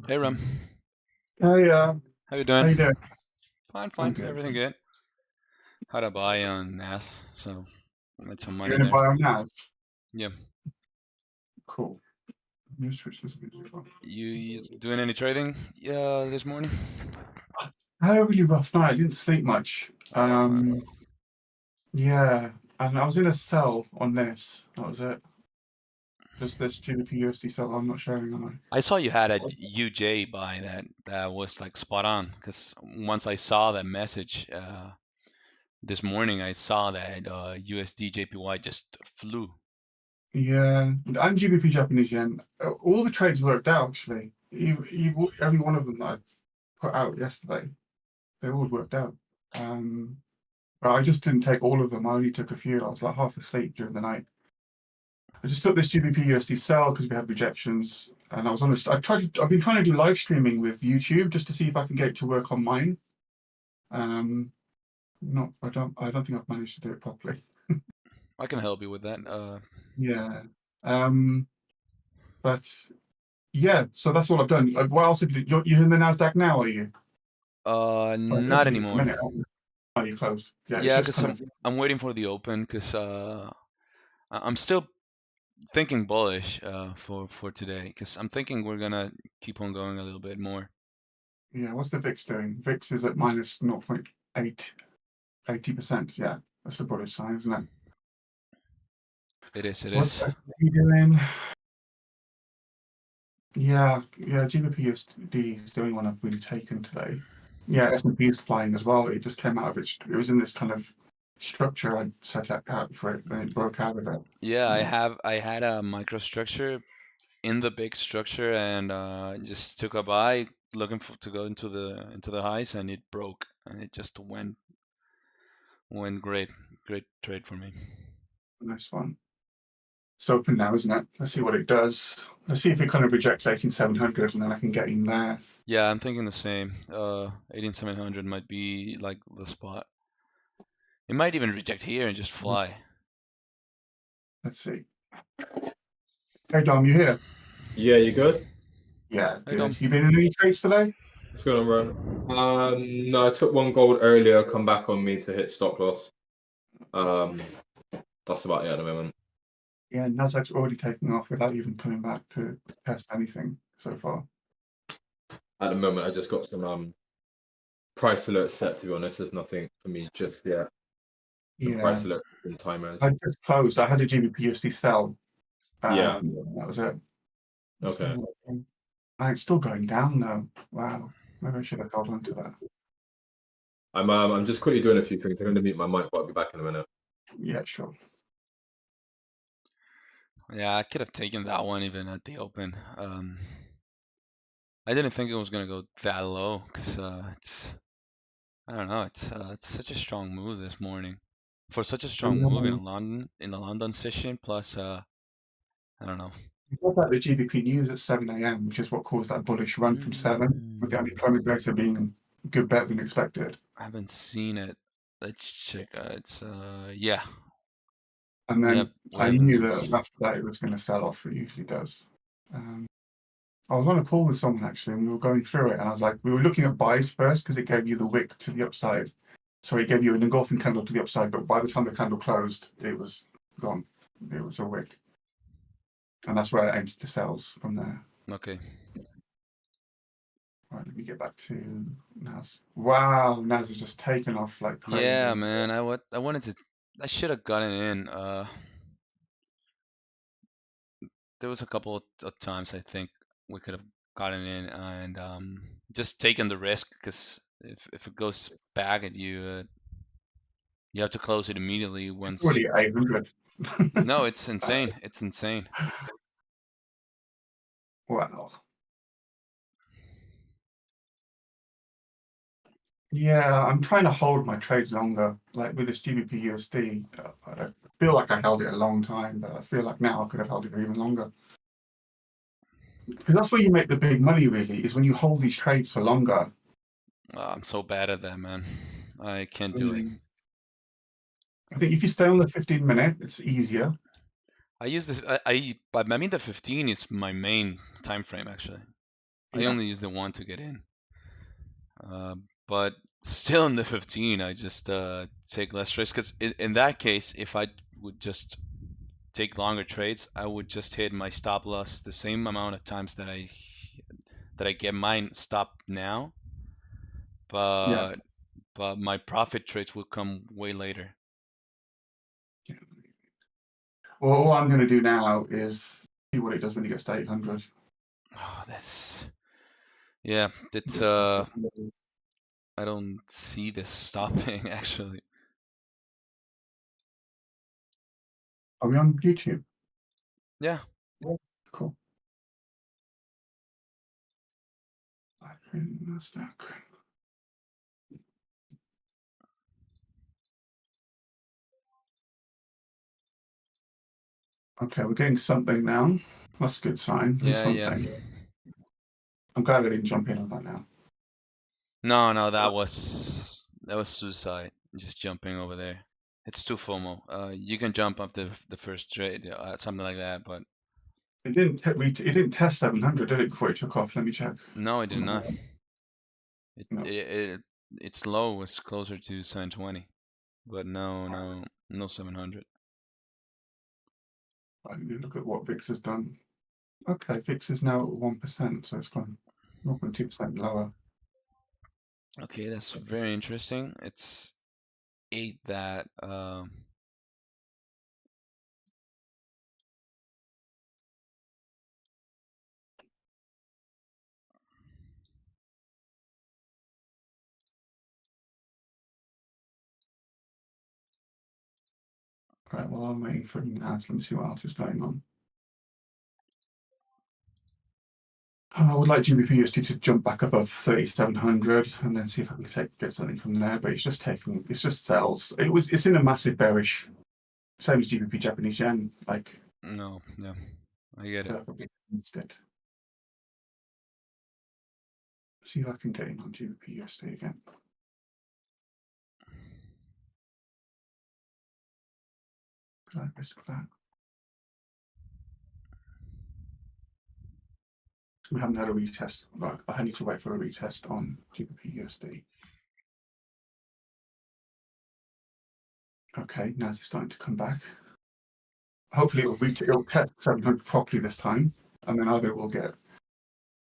Hey Ram, Hey, how you how doing? you doing? Fine, I'm fine, good. everything good. Had a buy on NAS, so made some You're money gonna there. buy on NAS? Yeah, Cool. Let me switch this video on. you doing any trading? Yeah, this morning. I had a really rough night. I didn't sleep much. Oh man, Yeah, and I was in a cell on this. That was it. Just this GBP USD cell. I'm not sharing, am I saw you had a UJ buy that was like spot on. Cause once I saw that message this morning, I saw that USD JPY just flew. I? Yeah, and GBP Japanese yen. All the trades worked out actually. Every one of them that I put out yesterday, they all worked out. But I just didn't take all of them. I only took a few. I was like half asleep during the night. I just took this GBP USD sell because we had rejections, and I was honest. I've been trying to do live streaming with YouTube just to see if I can get it to work on mine. Um, not. I don't think I've managed to do it properly. I can help you with that. Yeah. Um, but yeah. So that's all I've done. What else have you? You're in the Nasdaq now, are you? Not At the anymore. minute, aren't you? Oh, you closed. Yeah. It's Yeah, just cause kind I'm of. I'm waiting for the open, cause I'm still thinking bullish for today because I'm thinking we're gonna keep on going a little bit more. Yeah. What's the VIX doing? VIX is at minus 0.8, 80%. Yeah. That's a bullish sign, isn't it? It is, it What's is. S&P doing? Yeah, GBP is the only one I've really taken today. Yeah, S&P is flying as well. It just came out of it was in this kind of structure I'd set out for it, then it broke out of it. Yeah, Yeah. I had a microstructure in the big structure and just took a buy looking for to go into the highs and it broke and it just went great trade for me. Nice one. It's open now, isn't it? Let's see what it does. Let's see if it kind of rejects 18,700 and then I can get in there. Yeah, I'm thinking the same. 18700 might be like the spot. It might even reject here and just fly. Let's see. Hey Dom, you here? Yeah, you good? Yeah, Hey Dom. good. You been in any trades today? What's going on, bro? No, I took one gold earlier, come back on me to hit stop loss. Um, that's about it at the moment. Yeah, Nasdaq's already taking off without even coming back to test anything so far. At the moment, I just got some price alerts set. To be honest, there's nothing for me just yet. Some Yeah, price alerts and timers. I just closed. I had a GBP sell. Yeah. That was it. Okay. So, it's still going down though. Wow. Maybe I should have held on to that. I'm just quickly doing a few things. I'm going to mute my mic, but I'll be back in a minute. Yeah, sure. Yeah, I could have taken that one even at the open. I didn't think it was gonna go that low because it's I don't know it's such a strong move this morning for such a I strong move know. in the London session. Plus I don't know. We got that the GBP news at 7 a.m., which is what caused that bullish run from 7, with the unemployment data being good better than expected. I haven't seen it. Let's check. It's yeah, And then we I have the knew news. that after that it was going to sell off. It usually does. I was on a call with someone actually, and we were going through it, and I was like, we were looking at buys first because it gave you the wick to the upside. So it gave you an engulfing candle to the upside, but by the time the candle closed, it was gone. It was a wick. And that's where I entered the sells from there. Okay. Right, let me get back to Nas. Wow, Nas has just taken off like Yeah, crazy. man. I wanted to. I should have gotten in. There was a couple of times I think we could have gotten in and just taken the risk because if it goes back at you, you have to close it immediately It's once. already at 800. No, it's insane. It's insane. Wow. Yeah, I'm trying to hold my trades longer. Like with this GBP USD, I feel like I held it a long time, but I feel like now I could have held it for even longer. Because that's where you make the big money, really, is when you hold these trades for longer. I'm so bad at that, man. I can't do it. Mm. I think if you stay on the 15-minute, it's easier. I use this. I mean the 15 is my main time frame actually. I Yeah. only use the one to get in. But still in the 15, I just take less risk. Because in that case, if I would just take longer trades, I would just hit my stop loss the same amount of times that I get mine stop now. Yeah. But my profit trades will come way later. Well, all I'm going to do now is see what it does when it gets to 800. Oh, yeah. That's I don't see this stopping actually. Are we on YouTube? Yeah. Yeah. Cool. NASDAQ. Okay, we're getting something now. That's a good sign. There's Yeah. something. I'm glad I didn't jump in on that now. No, that was suicide. Just jumping over there. It's too FOMO. You can jump up the first trade, something like that, but It didn't test 700, did it, before it took off? Let me check. no, it did not. No. Its low was closer to 720, but no 700. I need to look at what VIX has done. Okay, VIX is now at 1%, so it's gone 0.2% lower. Okay, that's very interesting. It's ate that. Right, well, I'm waiting for NAS. Let me see what else is going on. I would like GBP/USD to jump back above 3,700 and then see if I can get something from there. But it's just sells. It's in a massive bearish. Same as GBP Japanese yen. Like, No, yeah, I get I feel it. like I'll be against it. See if I can get in on GBP/USD again. Could I risk that? We haven't had a retest. Right, I need to wait for a retest on GBP/USD. Okay, now it's starting to come back. Hopefully it'll test 700 properly this time, and then either we'll get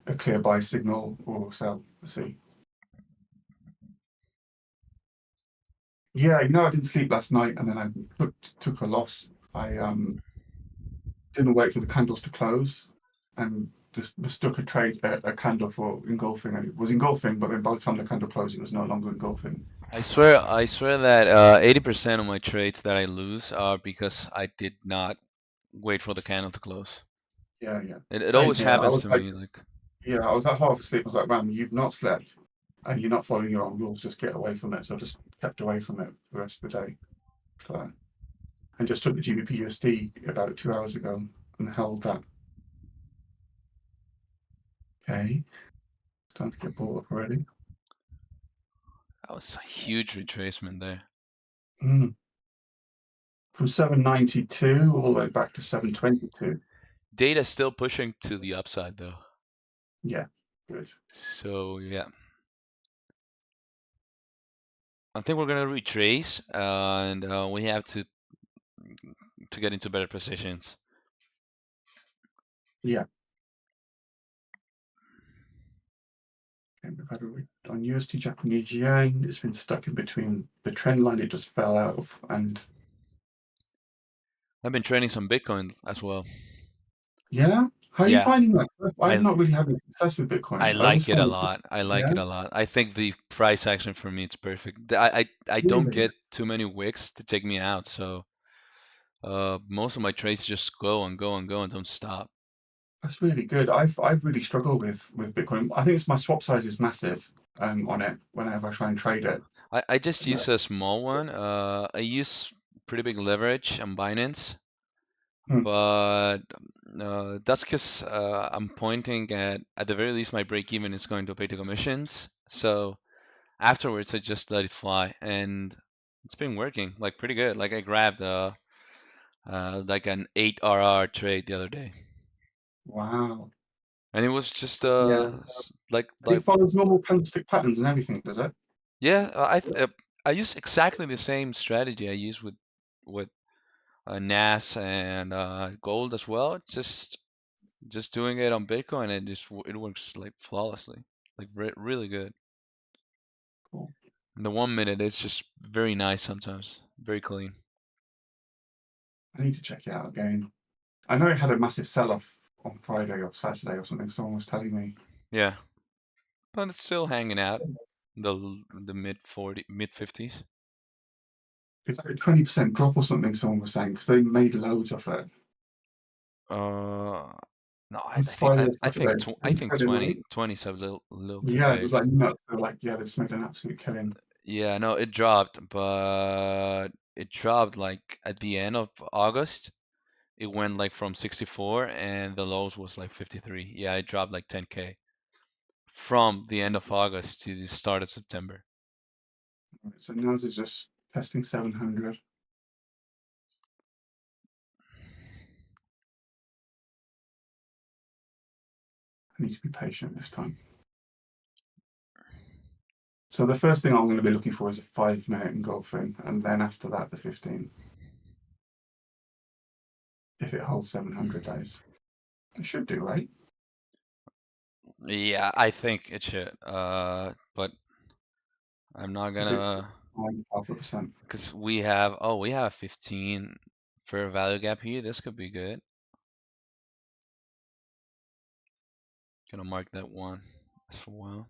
a clear buy signal or sell. Let's see. Yeah, I didn't sleep last night, and then I took a loss. I didn't wait for the candles to close, and just mistook a candle for engulfing, and it was engulfing. But then by the time the candle closed, it was no longer engulfing. I swear that 80% of my trades that I lose are because I did not wait for the candle to close. Yeah. It Same always here. happens to me. Like, I was at half asleep. I was like, "Ram, you've not slept, and you're not following your own rules. Just get away from it." So I just kept away from it the rest of the day. So, and just took the GBP/USD about 2 hours ago and held that. Okay, time to get bought up already. that was a huge retracement there. From 792 all the way back to 722. Data still pushing to the upside though. Yeah, good. So yeah, I think we're gonna retrace, and we have to get into better positions. Yeah. Okay, we've had on USD Japanese yen. It's been stuck in between the trend line it just fell out of, and I've been trading some Bitcoin as well. yeah. How are you Yeah, finding that? I've I not really had any success with Bitcoin. I I always like it a find lot. I like yeah, it a lot. I think the price action for me it's perfect. I don't really. get too many wicks to take me out, so most of my trades just go and go and go and don't stop. That's really good. I've really struggled with Bitcoin. I think it's my swap size is massive on it whenever I try and trade it. I just use a small one. I use pretty big leverage on Binance, Hmm. but that's because I'm pointing at the very least my break even is going to pay the commissions. So afterwards I just let it fly, and it's been working like pretty good. Like I grabbed like an 8 RR trade the other day. Wow. And it was just Yeah. like It follows normal candlestick patterns and everything, does it? yeah, I use exactly the same strategy I use with NAS and gold as well. Just doing it on Bitcoin, and it works like flawlessly, like really good. Cool. And the 1 minute is just very nice sometimes, very clean. I need to check it out again. I know it had a massive sell-off on Friday or Saturday or something. Someone was telling me. Yeah, but it's still hanging out the mid 50s. It's like a 20% drop or something. Someone was saying because they made loads of it. No, On Friday or Saturday, I they think said in like 20 is a little too yeah, it big. was like nuts. They were like yeah, they just made an absolute killing. Yeah, no, it dropped, but it dropped like at the end of August. It went like from 64 and the lows was like 53. Yeah, it dropped like 10K from the end of August to the start of September. So now it's just testing 700. I need to be patient this time. So the first thing I'm going to be looking for is a 5-minute engulfing, and then after that the 15. If it holds 700 days, it should do, right? Yeah, I think it should. But I'm not If it's gonna, 0.5%. because we have 15 fair value gap here. This could be good. Gonna mark that one as well.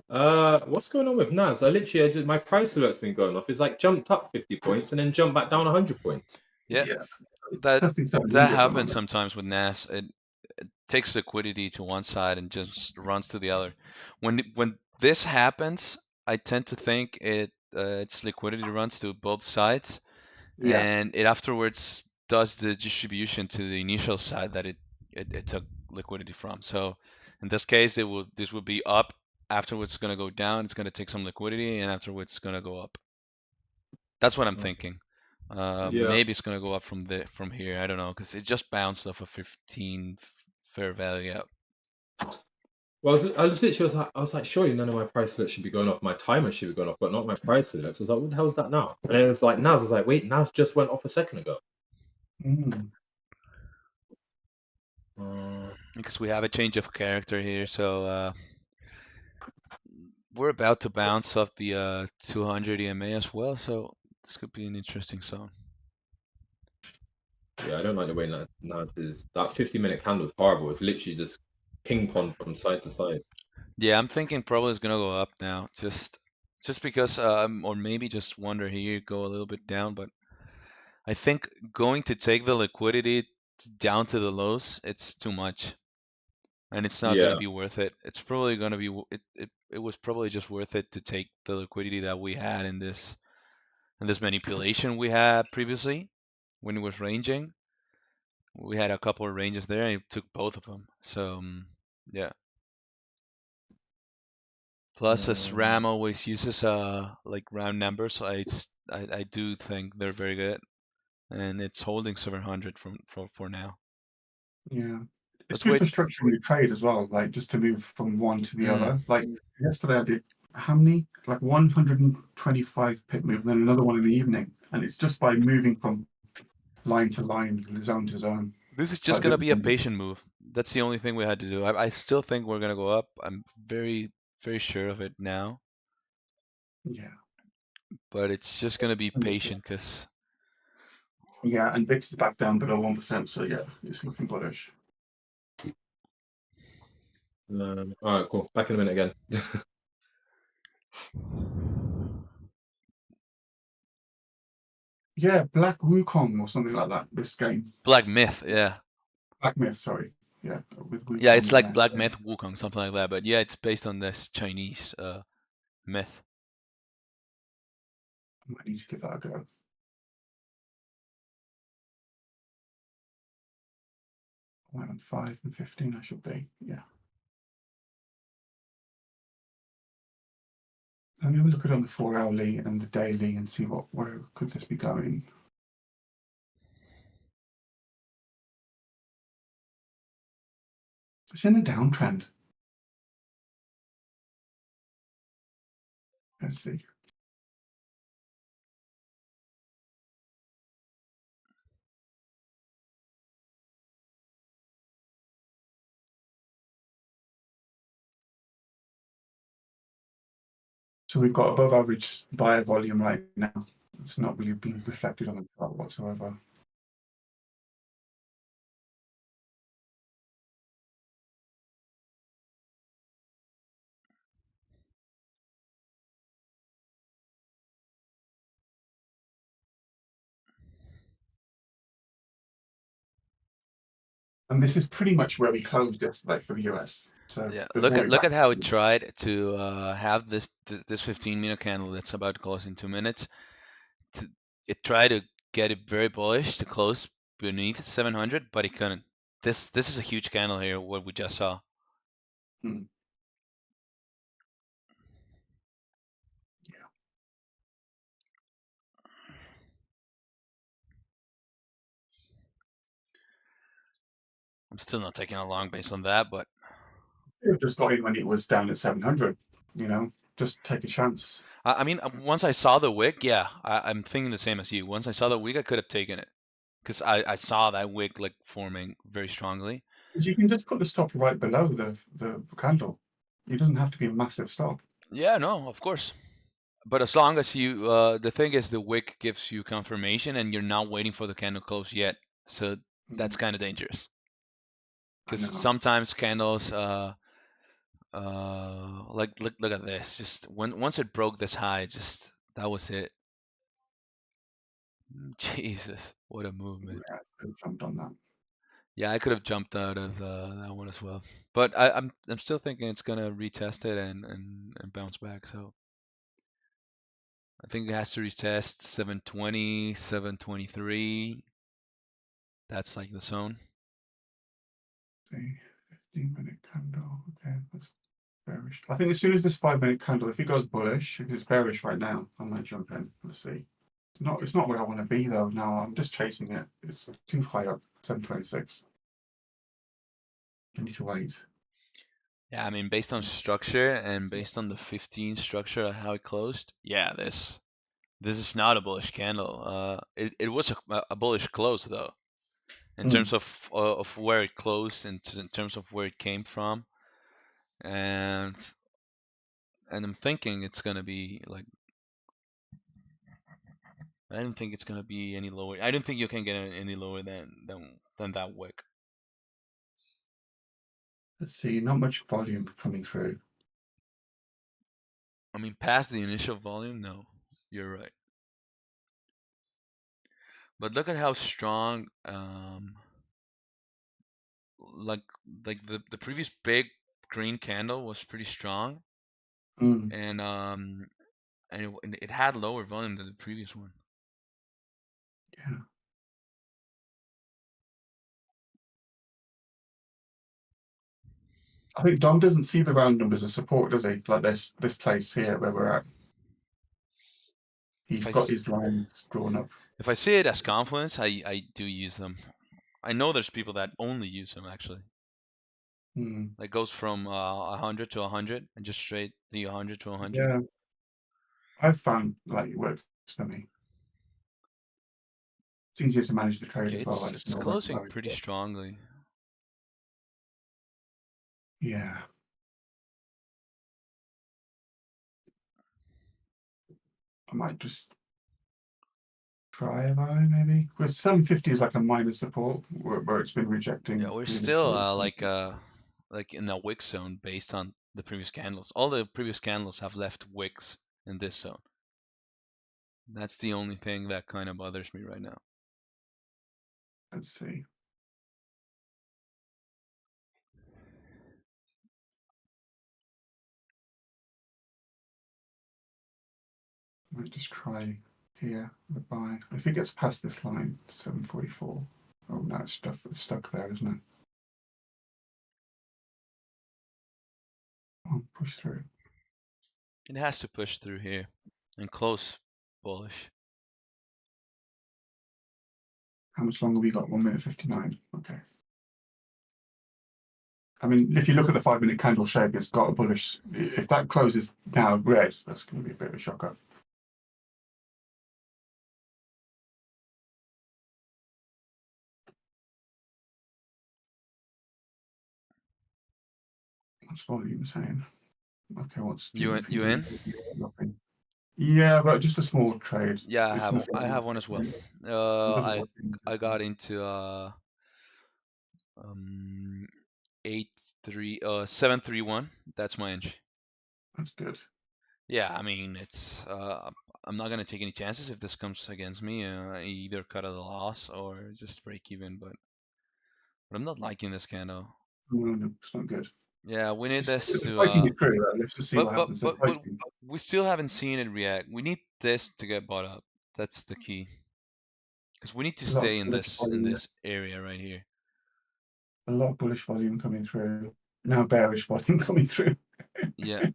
What's going on with NAS? My price alert's been going off. It's like jumped up 50 points and then jumped back down 100 points. Yeah, It's that testing that 700 at the happens moment. sometimes with NAS. It takes liquidity to one side and just runs to the other. When this happens, I tend to think its liquidity runs to both sides, Yeah. and it afterwards does the distribution to the initial side that it took liquidity from. So in this case, this will be up. Afterwards, it's gonna go down. It's gonna take some liquidity, and afterwards, it's gonna go up. That's what I'm thinking. Yeah. Maybe it's gonna go up from here. I don't know, because it just bounced off a 15 fair value gap. Well, I was like, surely none of my price alerts should be going off. My timer should be going off, but not my price alerts. I was like, what the hell is that now? And it was like NAS. I was like, wait, NAS just went off a second ago. Mm. Because we have a change of character here, so we're about to bounce off the 200 EMA as well, so this could be an interesting zone. Yeah, I don't like the way NAS is. That 50-minute candle is horrible. It's literally just ping pong from side to side. Yeah, I'm thinking probably it's gonna go up now, just because, or maybe just wonder here, go a little bit down, but I think going to take the liquidity down to the lows, it's too much, and it's not gonna Yeah. be worth it. It's probably gonna be it was probably just worth it to take the liquidity that we had in this manipulation we had previously when it was ranging. We had a couple of ranges there, and it took both of them. So yeah. Plus, as RAM always uses like round numbers, I do think they're very good, and it's holding 700 for now. Yeah. It's Let's good wait. for structuring your trade as well, like just to move from one to the Mm. other. Like yesterday I did how many? Like 125 pip move, then another one in the evening. And it's just by moving from line to line, zone to zone. This is just Like gonna this be a one. patient move. That's the only thing we had to do. I still think we're gonna go up. I'm very sure of it now, Yeah. but it's just gonna be patient because Yeah, and VIX is back down below 1%, so yeah, it's looking bullish. All right, cool. Back in a minute again. Yeah, Black Wukong or something like that, this game. Black Myth, yeah. Black Myth, sorry. Yeah, with Yeah, Wukong it's in like there. Black Myth Wukong, something like that. But yeah, it's based on this Chinese myth. I might need to give that a go. 5 and 15 I should be, yeah. Let me have a look at it on the 4-hourly and the daily and see where could this be going. It's in a downtrend. Let's see. So we've got above average buyer volume right now. It's not really being reflected on the chart whatsoever. And this is pretty much where we closed yesterday for the US. So Yeah, they brought it look back at how it to- tried to have this 15-minute candle that's about to close in 2 minutes. It tried to get it very bullish to close beneath 700, but it couldn't. This is a huge candle here, what we just saw. Hmm. Yeah. I'm still not taking a long based on that, but It just got in when it was down at 700, you know, just take a chance. I mean, once I saw the wick, yeah, I'm thinking the same as you. Once I saw the wick, I could have taken it because I saw that wick like forming very strongly. Because you can just put the stop right below the candle. It doesn't have to be a massive stop. Yeah, no, of course. But as long as you, the thing is, the wick gives you confirmation, and you're not waiting for the candle close yet. So that's kind of dangerous I because know. sometimes candles, like look at this. Just once it broke this high, just that was it. Jesus, what a movement! Yeah, I jumped on that. Yeah, I could have jumped out of that one as well, but I'm still thinking it's gonna retest it and bounce back. So I think it has to retest 720, 723. That's like the zone. See, 15-minute candle. Okay, that's bearish. I think as soon as this 5-minute candle, if it goes bullish, because it's bearish right now, I might jump in. Let's see. It's not where I want to be though. Now I'm just chasing it. It's too high up. 726. I need to wait. Yeah, I mean, based on structure and based on the 15 structure, how it closed, yeah, this is not a bullish candle. It was a bullish close though, in Mm. terms of where it closed and in terms of where it came from, and I'm thinking it's gonna be like, I don't think it's gonna be any lower. I don't think you can get it any lower than that wick. Let's see. Not much volume coming through. I mean, past the initial volume, no, you're right. But look at how strong, like the previous big green candle was pretty strong, Mm. and it had lower volume than the previous one. Yeah. I think Dom doesn't see the round numbers as support, does he? Like this place here where we're at. He's got his lines drawn up. If I see it as confluence, I do use them. I know there's people that only use them actually. Mm. That goes from 100 to 100 and just straight the 100 to 100. Yeah. I've found like it works for me. It's easier to manage the trade Okay, as well. I just it's know where closing pretty strongly. Yeah. I might just try a buy maybe. With 750 is like a minor support where it's been rejecting. Yeah, we're previously. still like in a wick zone based on the previous candles. All the previous candles have left wicks in this zone. That's the only thing that kind of bothers me right now. Let's see. Might just try here the buy. If it gets past this line, 744. Oh no, it's stuck there, isn't it? I'll push through. It has to push through here and close bullish. How much longer we got? 1 minute 59. Okay. I mean, if you look at the 5-minute candle shape, it's got a bullish. If that closes now red, that's going to be a bit of a shocker. What's volume saying? Okay, what's You in? Yeah, but just a small trade. Yeah, It's I have one as well. It doesn't I work. I got into 731. That's my entry. That's good. Yeah, I mean it's I'm not gonna take any chances if this comes against me. Either cut a loss or just break even. But I'm not liking this candle. No, it's not good. Yeah, we need this It's to fighting it through. Let's just see what happens. It's but fighting. we still haven't seen it react. We need this to get bought up. That's the key. Because we need to A lot of stay in bullish volume. this area right here. A lot of bullish volume coming through. Now bearish volume coming through. Yeah.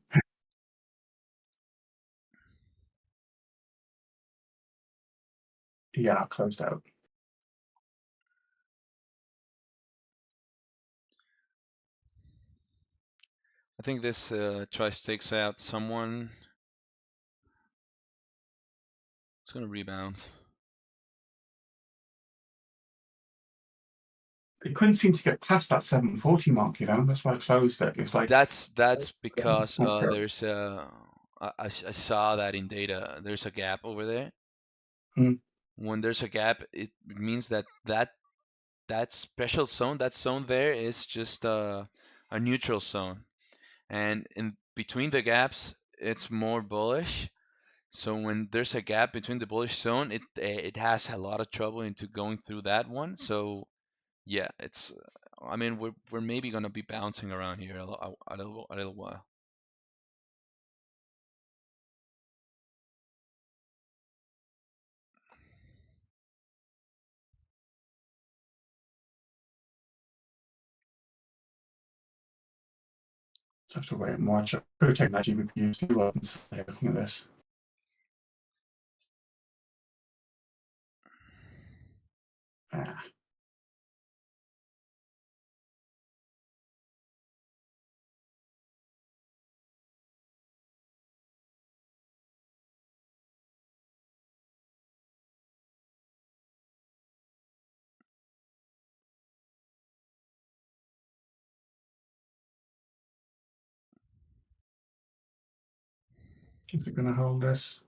Yeah, closed out. I think this tries takes out someone. It's gonna rebound. It couldn't seem to get past that 740 mark, you know. That's why I closed it. It's like That's because okay. there's I saw that in data. There's a gap over there. Hmm. When there's a gap, it means that special zone, that zone there is just a neutral zone, and in between the gaps, it's more bullish. So when there's a gap between the bullish zone, it has a lot of trouble into going through that one. So yeah, it's. I mean, we're maybe gonna be bouncing around here a little while. Just have to wait and watch. I could have taken that GBP too up and say, looking at this. Ah, is it going to hold this?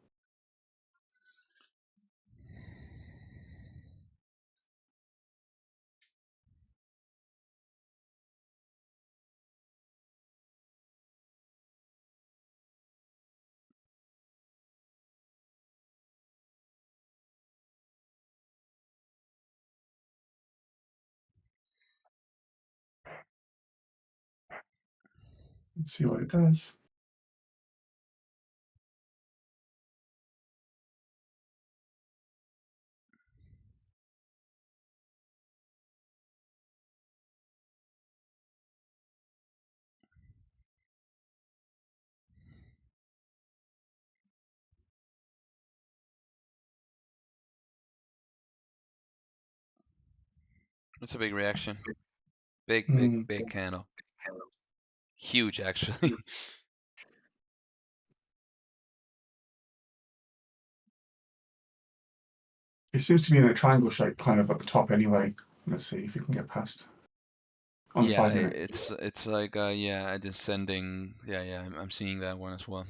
Let's see what it does. It's a big reaction. Big, big, Hmm. big candle. Huge, actually. It seems to be in a triangle shape, kind of at the top anyway. Let's see if we can get past on the Yeah, 5-minute. it's like yeah, a descending. Yeah, yeah, I'm seeing that one as well.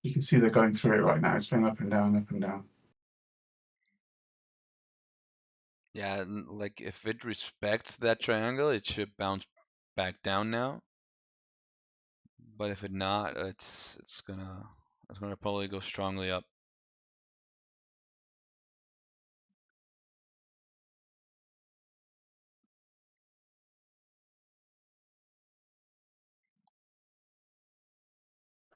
You can see they're going through it right now. It's going up and down, up and down. Yeah, like if it respects that triangle, it should bounce back down now. But if it not, it's gonna probably go strongly up.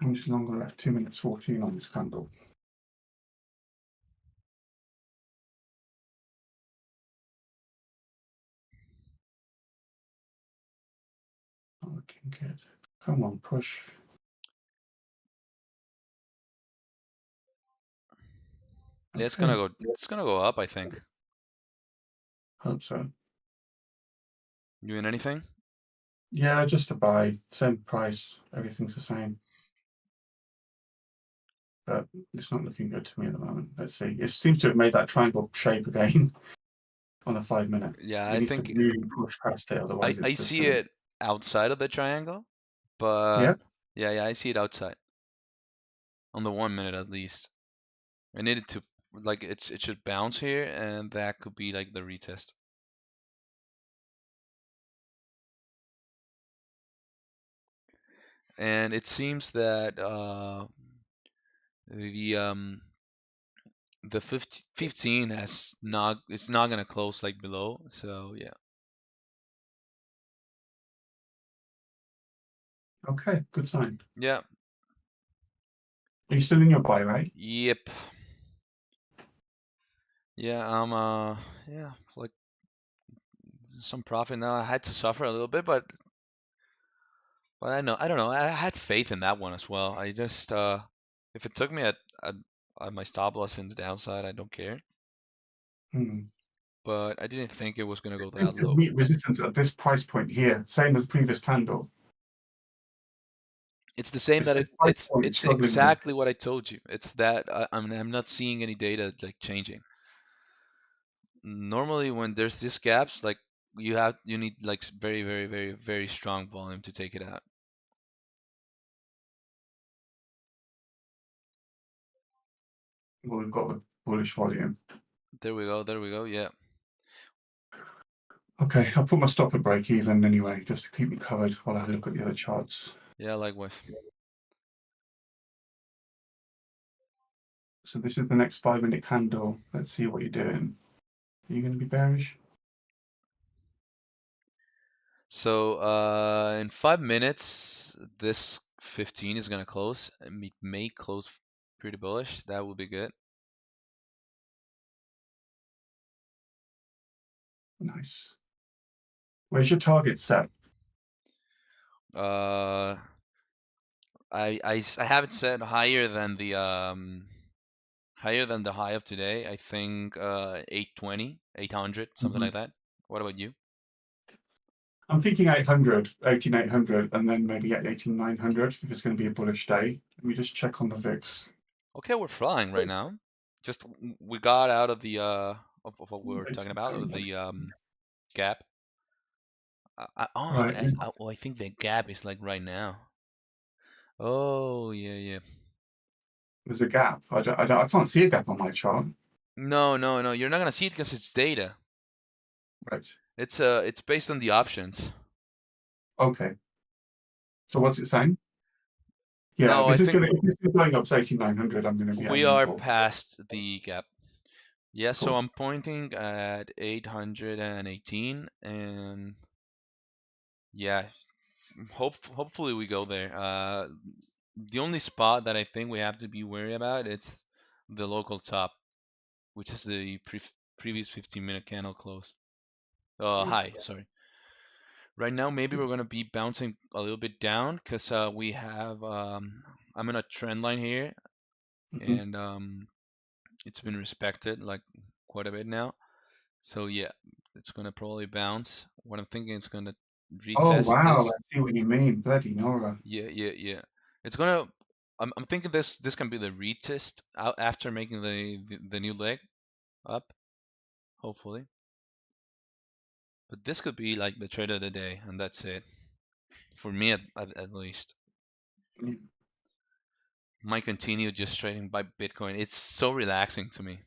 How much longer left? 2 minutes 14 on this candle. Not looking good. Come on, push. Yeah, it's Okay, gonna go up, I think. hope so. You in anything? Yeah, just to buy, same price, everything's the same. But it's not looking good to me at the moment. Let's see. It seems to have made that triangle shape again on the 5 minute. Yeah, It I needs to think really push past it, otherwise I it's just see gonna. it outside of the triangle, but Yeah. yeah, I see it outside on the 1 minute at least. I needed to like it should bounce here, and that could be like the retest. And it seems that the 15 has not it's not gonna close like below, so yeah. Okay, good sign. Yeah. Are you still in your buy, right? Yep. Yeah, yeah, like some profit now. I had to suffer a little bit, but I don't know. I had faith in that one as well. I just if it took me at my stop loss in the downside, I don't care. Hmm. But I didn't think it was gonna go I think that to low. meet resistance at this price point here, same as the previous candle. It's the same This, that this price point is it's struggling with it. exactly what I told you. It's that I'm not seeing any data like changing. Normally when there's these gaps, like you need like very strong volume to take it out. Well, we've got the bullish volume. There we go. There we go. Yeah. Okay, I'll put my stop at break even anyway, just to keep me covered while I look at the other charts. Yeah, likewise. So this is the next 5 minute candle. Let's see what you're doing. Are you going to be bearish? So in 5 minutes, this 15 is gonna close. It may close pretty bullish. That would be good. Nice. Where's your target set? Uh, I have it set higher than the high of today. I think 820, 800, something like that. What about you? I'm thinking 800, 18,800, and then maybe at 18,900 if it's going to be a bullish day. Let me just check on the VIX. Okay, we're flying right now. Just we got out of the of what we were VIX talking is about, going of up. the gap. Right. I think the gap is like right now. Oh yeah, yeah. There's a gap. I can't see a gap on my chart. No, no, no. You're not gonna see it because it's data. Right. It's based on the options. Okay. So what's it saying? Yeah, No, I this is think going to, if this is going up to 18,900, I'm going to be we aiming are for. past the gap. Yeah, so Cool. I'm pointing at 818, and yeah, hopefully we go there. The only spot that I think we have to be wary about it's the local top, which is the previous 15-minute candle close. High, sorry. Right now, maybe we're gonna be bouncing a little bit down because we have I'm in a trend line here, Mhm. and it's been respected like quite a bit now. So yeah, it's gonna probably bounce. What I'm thinking is gonna Oh, retest wow. this. I see what you mean. Bloody Nora. Yeah, yeah, yeah. It's gonna. I'm thinking this can be the retest out after making the new leg up, hopefully. But this could be like the trade of the day, and that's it for me at least. Might continue just trading by Bitcoin. It's so relaxing to me.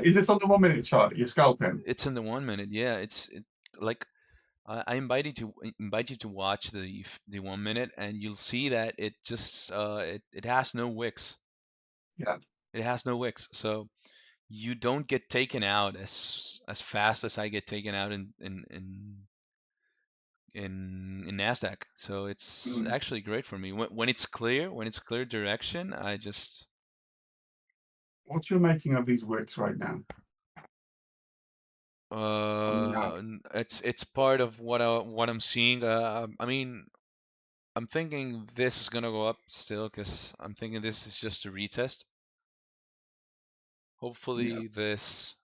Is this on the 1 minute chart? You're scalping? It's in the 1 minute. Yeah, like I invite you to watch the 1 minute, and you'll see that it just it has no wicks. Yeah. It has no wicks, so you don't get taken out as fast as I get taken out in NASDAQ. So it's Mm. actually great for me when it's clear direction. I just What's your making of these wicks right now? On the app? it's part of what I'm seeing. I mean, I'm thinking this is gonna go up still because I'm thinking this is just a retest. Hopefully this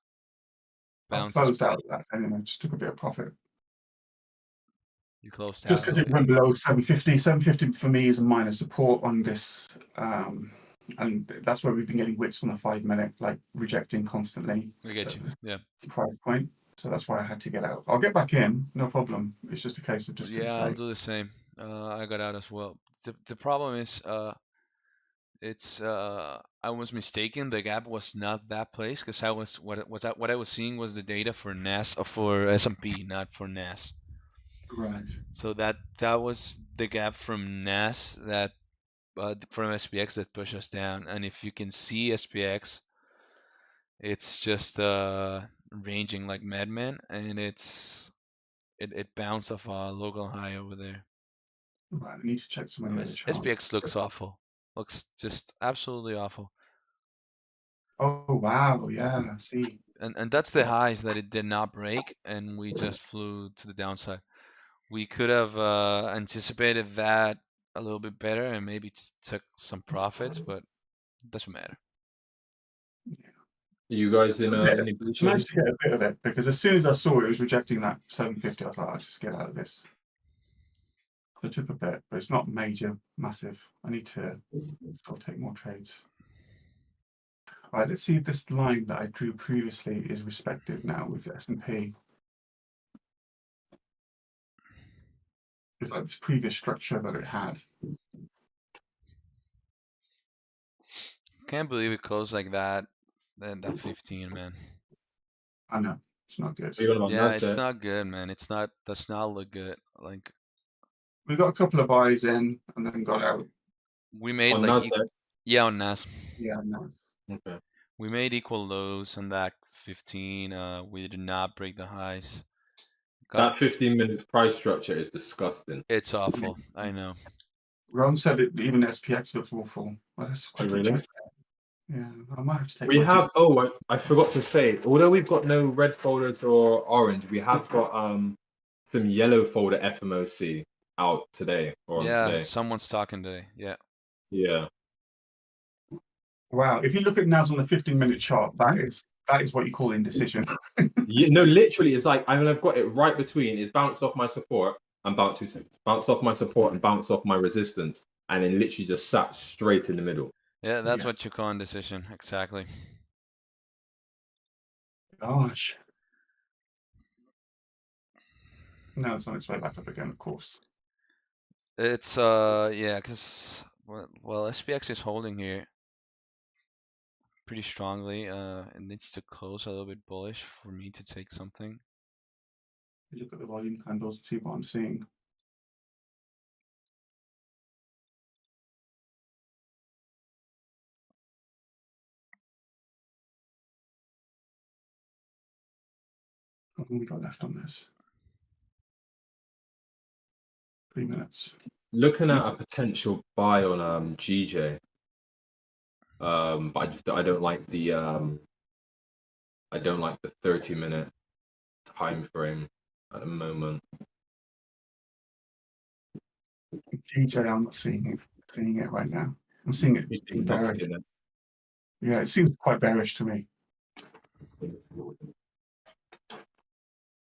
I bounces closed back. out that anyway, just took a bit of profit. You closed Just out. because it Okay. went below 750. 750 for me is a minor support on this. And that's where we've been getting wicks on the 5 minute, like rejecting constantly I get at you. the Yeah. price point. So that's why I had to get out. I'll get back in, no problem. It's just a case of just to be Yeah, I'll safe. do the same. I got out as well. The problem is it's I was mistaken. The gap was not that place because I was what I was seeing was the data for NAS for S&P, not for NAS. Right. So that was the gap from NAS that from SPX that pushed us down. And if you can see SPX, it's just ranging like madman, and it bounced off a local high over there. Right. I need to check some of the other charts. SPX looks awful. Looks just absolutely awful. Oh wow, yeah, I see. And that's the highs that it did not break, and we just flew to the downside. We could have anticipated that a little bit better and maybe took some profits, but it doesn't matter. Are you guys in Yeah, any I position? managed to get a bit of it because as soon as I saw it was rejecting that 750, I was like, I'll just get out of this. I took a bit, but it's not major, massive. I need to sort of take more trades. All right, let's see if this line that I drew previously is respected now with S&P. It's like this previous structure that it had. Can't believe it closed like that. That 15, man. I know it's not good. Are you on about Yeah, it's NASDAQ? not good, man. It's not. Does not look good. Like We got a couple of buys in and then got out. we made On like NASDAQ? yeah on NAS. Yeah, no. Okay. We made equal lows on that 15. We did not break the highs. Got That 15-minute price structure is disgusting. it's awful. I know. Ron said it. Even SPX looks awful. Well, let's quickly Really? check. Yeah, I might have to take. We my have. Oh, I forgot to say. Although we've got no red folders or orange, we have got some yellow folder FMOC out today or on Yeah, today. someone's talking today. Yeah. Yeah. Wow, if you look at NAS on the 15-minute chart, that is what you call indecision. Yeah. No, literally, it's like I've got it right between. It's bounced off my support and bounced 2 seconds. Bounced off my support and bounced off my resistance, and then literally just sat straight in the middle. Yeah, that's Yeah. what you call indecision. Exactly. Gosh. Now it's on its way back up again, of course. It's yeah, cause well SPX is holding here pretty strongly. It needs to close a little bit bullish for me to take something. You look at the volume candles and see what I'm seeing. What have we got left on this? 3 minutes. Looking at a potential buy on GJ. But I don't like the 30-minute time frame at the moment. GJ, I'm not seeing it right now. I'm seeing it You see being not bearish. seeing it. Yeah, it seems quite bearish to me.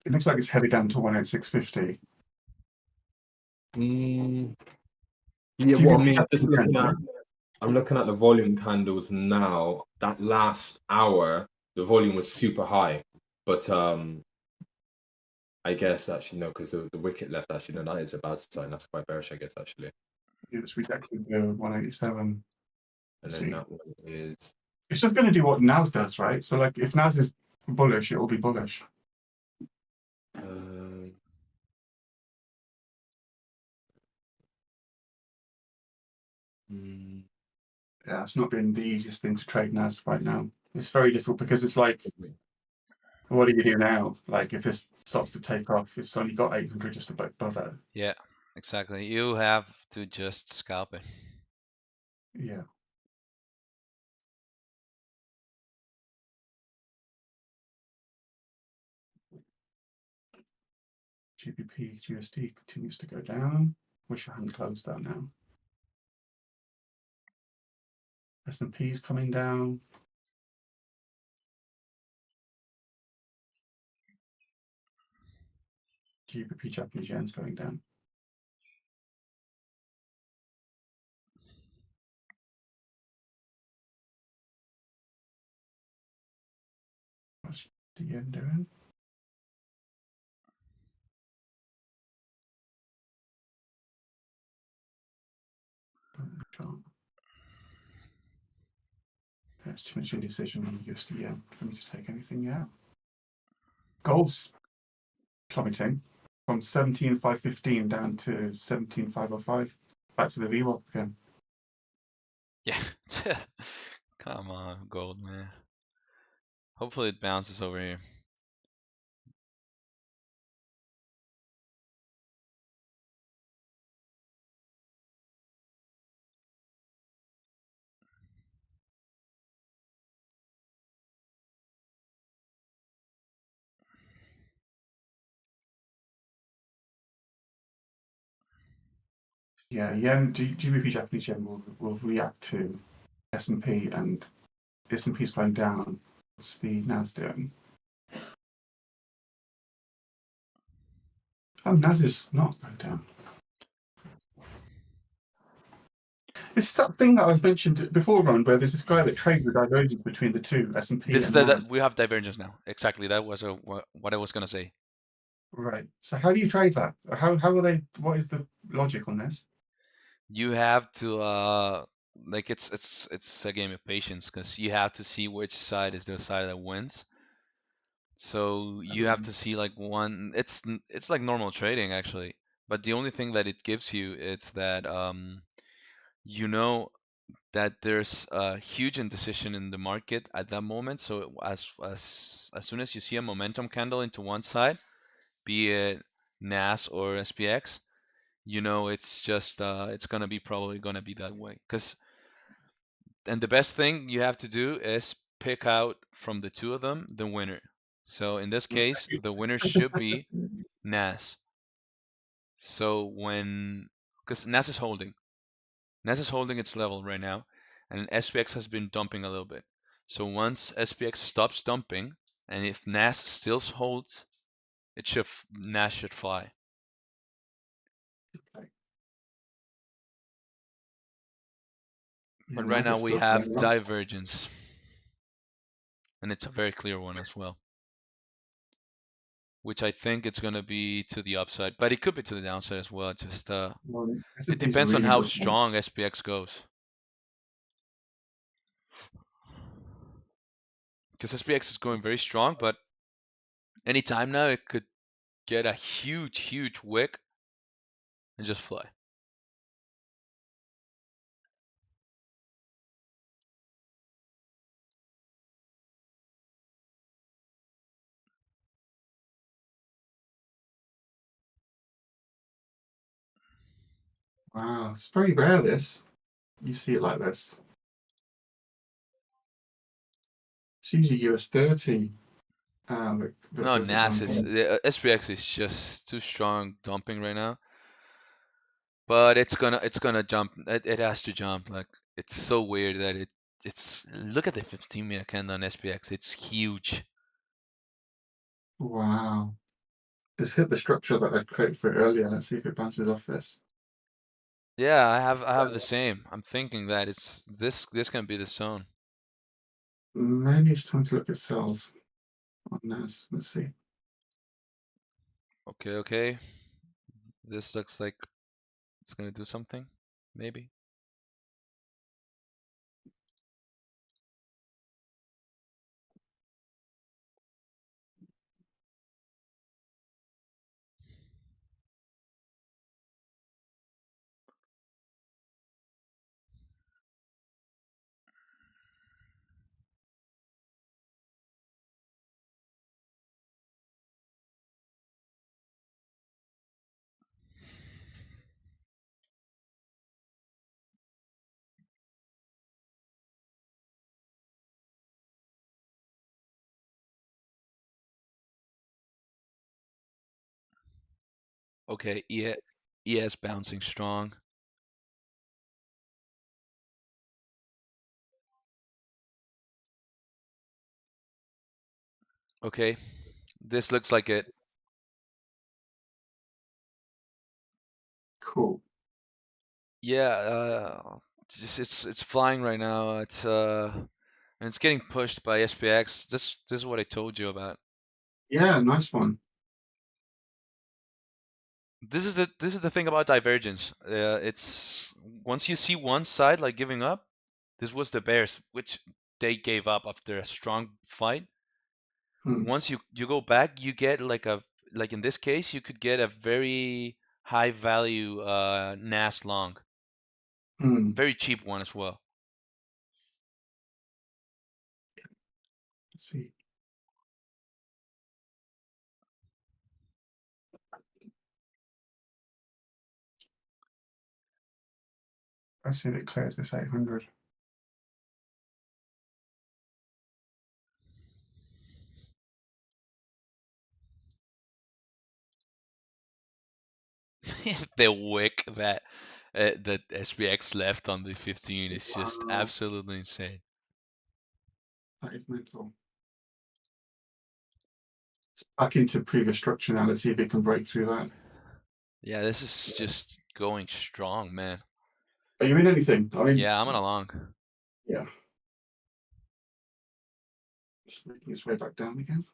It looks like it's headed down to 186.50. Yeah, what I mean, GBP just trend, right? I'm looking at the volume candles now. That last hour, the volume was super high, but I guess actually no, because the wicket left. Actually, no, that is a bad sign. That's quite bearish, I guess actually. It's rejected the 187. And Let's then see. that one is. It's just going to do what NAS does, right? So, like, if NAS is bullish, it will be bullish. Yeah, it's not been the easiest thing to trade NAS right now. It's very difficult because it's like, what do you do now? Like, if this starts to take off, it's only got 800 just above it. Yeah, exactly. You have to just scalp it. Yeah. GBP USD continues to go down. Wish I hadn't closed that now. S&P is coming down. GBP Japanese yen's going down. What's the yen doing? That's too much indecision on USD yen for me to take anything yet. Gold's plummeting from 17,515 down to 17,505. Back to the VWAP again. Yeah. Come on, gold, man. Hopefully it bounces over here. Yeah, yen, GBP Japanese yen will react to S&P, and S&P is going down. What's the NASDAQ? Oh, NAS is not going down. It's that thing that I've mentioned before, Ron, where there's this guy that trades the divergence between the two, S&P This is and that NAS. we have divergence now. Exactly. That was what I was gonna say. Right. So how do you trade that? How are they? What is the logic on this? You have to like it's a game of patience because you have to see which side is the side that wins. So you have to see like one. It's like normal trading actually, but the only thing that it gives you is that you know that there's a huge indecision in the market at that moment. So as soon as you see a momentum candle into one side, be it NAS or SPX, you know it's just it's gonna be probably gonna be that way. And the best thing you have to do is pick out from the two of them the winner. So in this case, the winner should be NAS. So because NAS is holding its level right now, and SPX has been dumping a little bit. So once SPX stops dumping, and if NAS still holds, NAS should fly. Okay. Yeah, But right NAS now is we still have going up. divergence, and it's a very clear one as well, which I think it's going to be to the upside, but it could be to the downside as well. Just Well, it S&P is depends on really how good. strong SPX goes, because SPX is going very strong, but anytime now it could get a huge wick and just fly. Wow, it's very rare this. You see it like this. It's usually US 30 that No, does its own NAS is thing. SPX is just too strong dumping right now. But it's gonna jump. It has to jump. Like it's so weird that it's look at the 15-minute candle on SPX. It's huge. Wow. It's hit the structure that I created for it earlier. Let's see if it bounces off this. Yeah, I have the same. I'm thinking that it's this can be the zone. Maybe it's time to look at cells on NAS. Let's see. Okay. This looks like it's gonna do something, maybe. Okay, ES bouncing strong. Okay, this looks like it. Cool. Yeah, it's flying right now. And it's getting pushed by SPX. This is what I told you about. Yeah, nice one. This is the thing about divergence. It's once you see one side like giving up, this was the bears, which they gave up after a strong fight. Once you go back, you get like in this case, you could get a very high value NAS long, very cheap one as well. Let's see. I see it clears this 800. The wick that SPX left on the 15 is just Wow. absolutely insane. That is mental. Back into previous structure now. Let's see if it can break through that. Yeah, this is just going strong, man. Are you in anything? I mean, Yeah, I'm on a long. yeah. Just making its way back down again.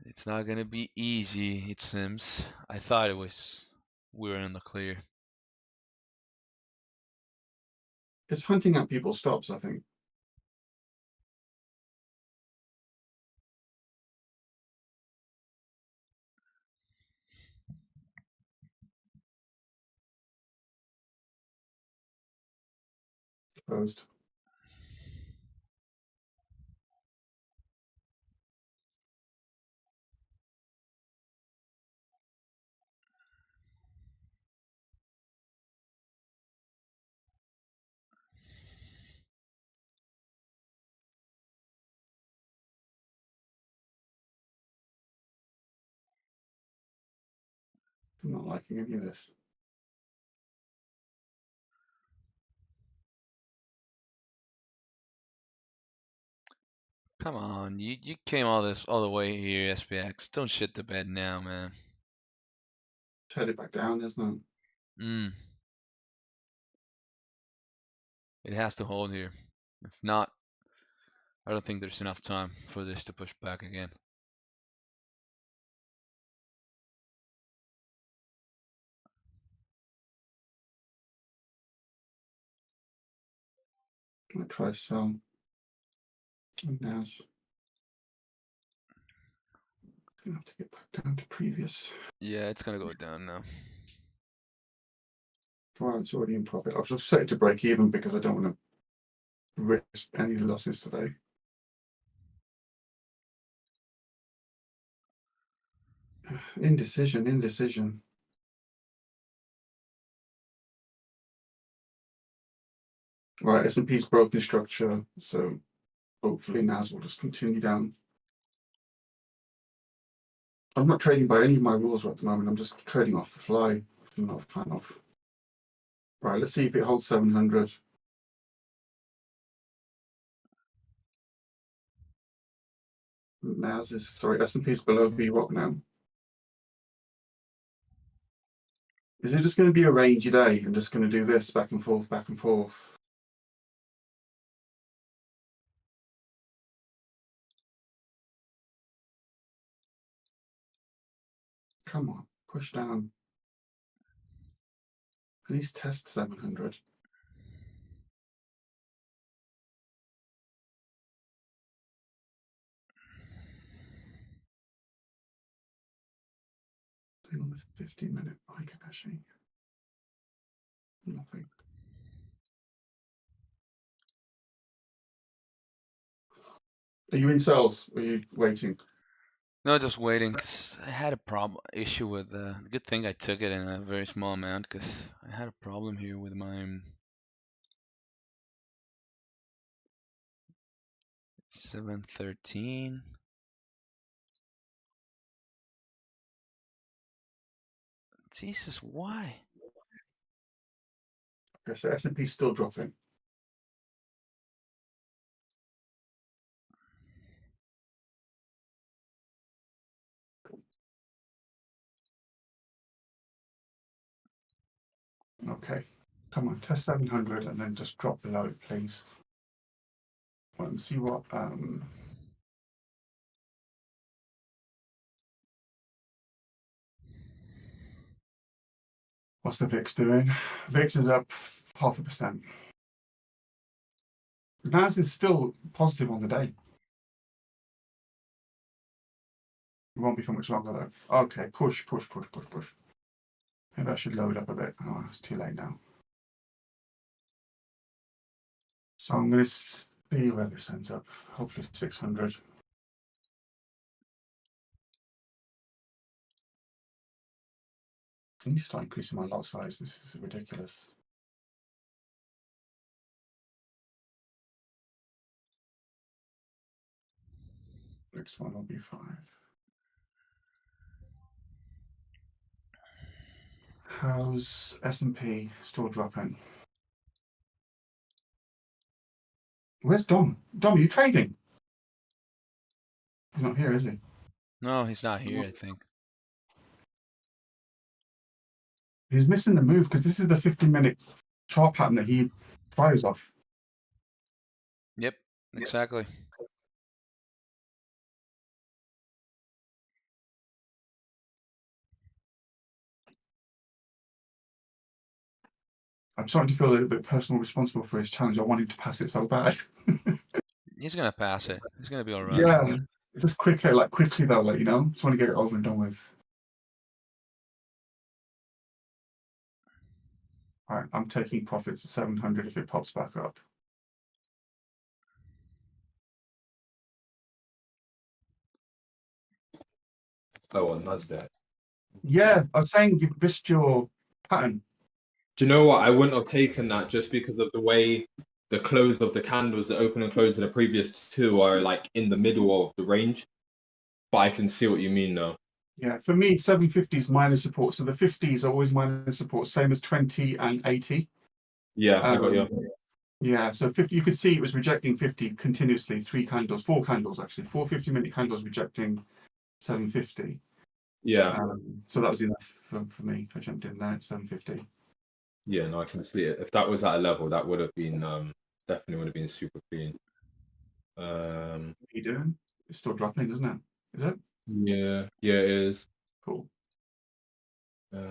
It's not gonna be easy, it seems. I thought we were in the clear. It's hunting out people's stops, I think. Closed. I'm not liking any of this. Come on, you came all the way here, SPX. Don't shit the bed now, man. It's headed back down, isn't it? It has to hold here. If not, I don't think there's enough time for this to push back again. I'm gonna try some. And now it's gonna have to get back down to previous. Yeah, it's gonna go down now. Well, it's already in profit. I've just set it to break even because I don't want to risk any losses today. Indecision, indecision. Right, S&P's broken structure, so hopefully NAS will just continue down. I'm not trading by any of my rules at the moment. I'm just trading off the fly. I'm not a fan of. Right, let's see if it holds 700. NAS is, sorry, S&P's below VWAP now. Is it just going to be a rangy day and just going to do this back and forth, back and forth? Come on, push down. At least test 700. On the 15-minute I can actually nothing. Are you in sales? Or are you waiting? No, just waiting, because I had a issue with, good thing I took it in a very small amount, because I had a problem here with my 713. Jesus, why? Okay, so S&P's still dropping. Okay, come on, test 700 and then just drop below it, please. Well, let's see what what's the VIX doing? VIX is up 0.5%. NAS is still positive on the day. It won't be for much longer though. Okay, push. Maybe I should load up a bit. Oh, it's too late now. So I'm going to see where this ends up. Hopefully 600. Can you start increasing my lot size? This is ridiculous. Next one will be 5. How's S&P still dropping? Where's Dom? Dom, are you trading? He's not here, is he? No, he's not here, I think. He's missing the move because this is the 15-minute chart pattern that he fires off. Yep, exactly. I'm starting to feel a little bit personally responsible for his challenge. I want him to pass it so bad. He's gonna pass it. He's gonna be all right. Yeah, just quickly though, like, you know, just want to get it over and done with. All right, I'm taking profits at 700 if it pops back up. Oh, on NASDAQ. Yeah, I was saying you've missed your pattern. Do you know what? I wouldn't have taken that just because of the way the close of the candles, the open and close of the previous two are like in the middle of the range. But I can see what you mean though. Yeah, for me, 750 is minus support. So the 50s are always minus support, same as 20 and 80. Yeah, I got you. Yeah, so 50, you could see it was rejecting 50 continuously, 4 candles actually, 4 50-minute candles rejecting 750. Yeah. So that was enough for me. I jumped in there at 750. Yeah, no, I can see it. If that was at a level, that would have been definitely would have been super clean. What are you doing? It's still dropping, isn't it? Is it? Yeah, it is. Cool. No,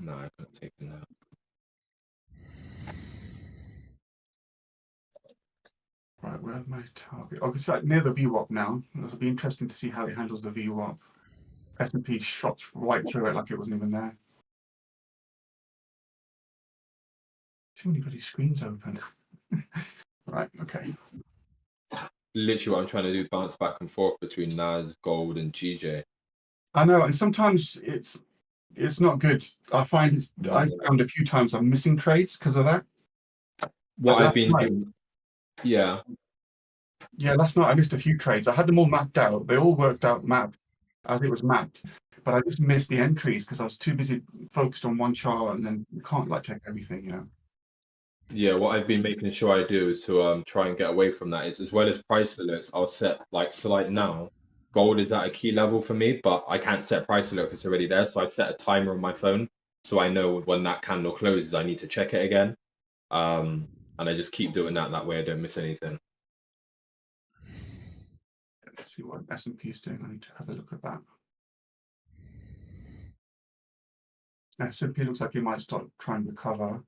I couldn't take that. Right, where's my target? Okay, so near the VWAP now. It'll be interesting to see how it handles the VWAP. S&P shot right through it like it wasn't even there. Too many bloody screens open. Right, okay. Literally what I'm trying to do, bounce back and forth between NAS, gold, and GJ. I know, and sometimes it's not good. I found a few times I'm missing trades because of that. What Like I've been night, doing, yeah. Yeah, last night I missed a few trades. I had them all mapped out. They all worked out mapped as it was mapped, but I just missed the entries because I was too busy focused on one chart, and then you can't like take everything, you know. Yeah, what I've been making sure I do is to try and get away from that is as well as price alerts, I'll set like so like now, gold is at a key level for me, but I can't set price alert because it's already there. So I've set a timer on my phone so I know when that candle closes, I need to check it again. And I just keep doing that way I don't miss anything. Let's see what S&P is doing. I need to have a look at that. S&P looks like it might start trying to recover.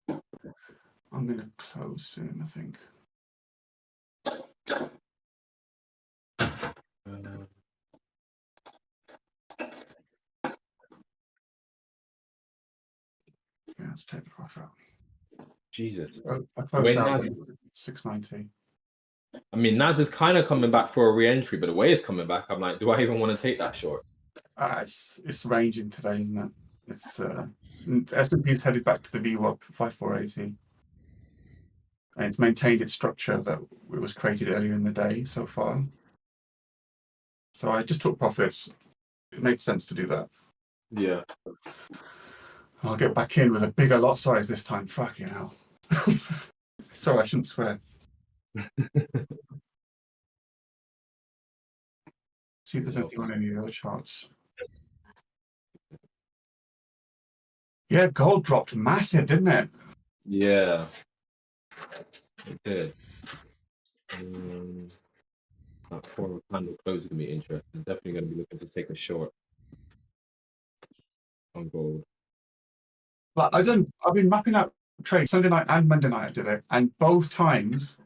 I'm going to close soon, I think. Yeah, let's take the profit out. Jesus. I closed out at 690. I mean, NAS is kind of coming back for a re-entry, but the way it's coming back, I'm like, do I even want to take that short? It's ranging today, isn't it? It's S&P's headed back to the VWAP 5480, and it's maintained its structure that it was created earlier in the day so far. So I just took profits. It made sense to do that. Yeah. I'll get back in with a bigger lot size this time. Fucking hell. Sorry, I shouldn't swear. See if there's anything on any of the other charts. Yeah, gold dropped massive, didn't it? Yeah, it did. That forward candle close is gonna be interesting. Definitely gonna be looking to take a short on gold. But I've been mapping out trades Sunday night and Monday night. I did it, and both times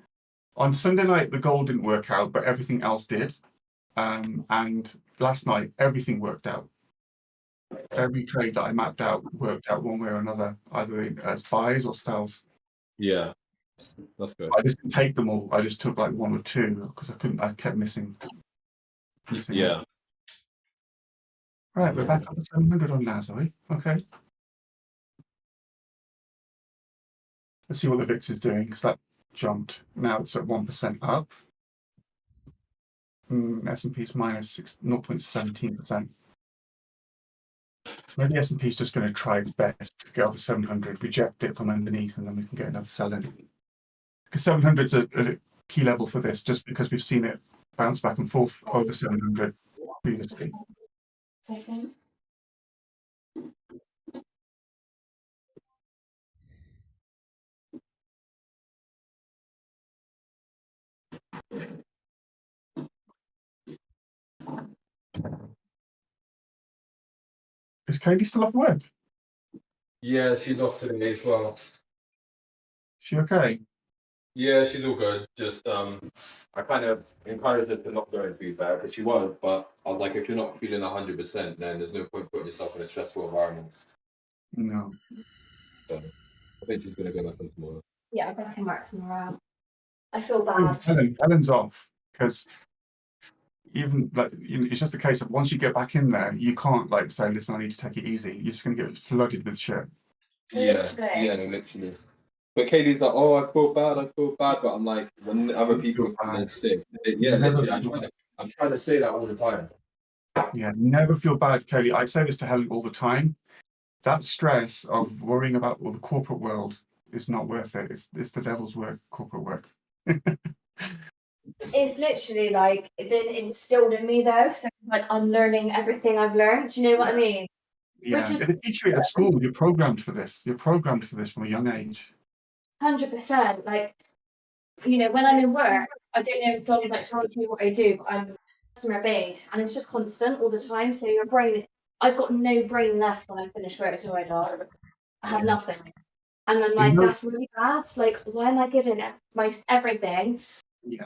on Sunday night the gold didn't work out, but everything else did. And last night everything worked out. Every trade that I mapped out worked out one way or another, either as buys or sells. Yeah, that's good. I just didn't take them all. I just took like one or two because I couldn't. I kept missing. Yeah. It. Right, we're back up to 700 on NAS, are we? Okay. Let's see what the VIX is doing because that jumped. Now it's at 1% up. S&P is minus 0.17%. Maybe S&P is just going to try its best to get over 700, reject it from underneath, and then we can get another sell in. Because 700 is a key level for this, just because we've seen it bounce back and forth over 700 previously. Is Katie still off work? Yeah, she's off today as well. She okay? Yeah, she's all good. Just I kind of encouraged her to not go into bed because she was, but I was like, if you're not feeling 100%, then there's no point putting yourself in a stressful environment. No. So I think she's gonna go back on tomorrow. Yeah, I can work tomorrow. I feel bad. Helen's off because even like it's just a case of once you get back in there, you can't like say, listen, I need to take it easy. You're just going to get flooded with shit. Yeah, no, literally. But Katie's like, oh, I feel bad, but I'm like, when other people come and sick, yeah, literally, I'm trying to say that all the time. Yeah, never feel bad, Kaylee. I say this to Helen all the time. That stress of worrying about the corporate world is not worth it. It's the devil's work, corporate work. It's literally like been instilled in me though, so like I'm learning everything I've learned. Do you know what I mean? Yeah, Which is they teach you at school. You're programmed for this. You're programmed for this from a young age. 100%. Like, you know, when I'm in work, I don't know if Johnny's like told you what I do, but I'm customer base and it's just constant all the time. So your brain, I've got no brain left when I finish work, do I not? I have nothing. And I'm like, that's really bad. Like, why am I giving it most everything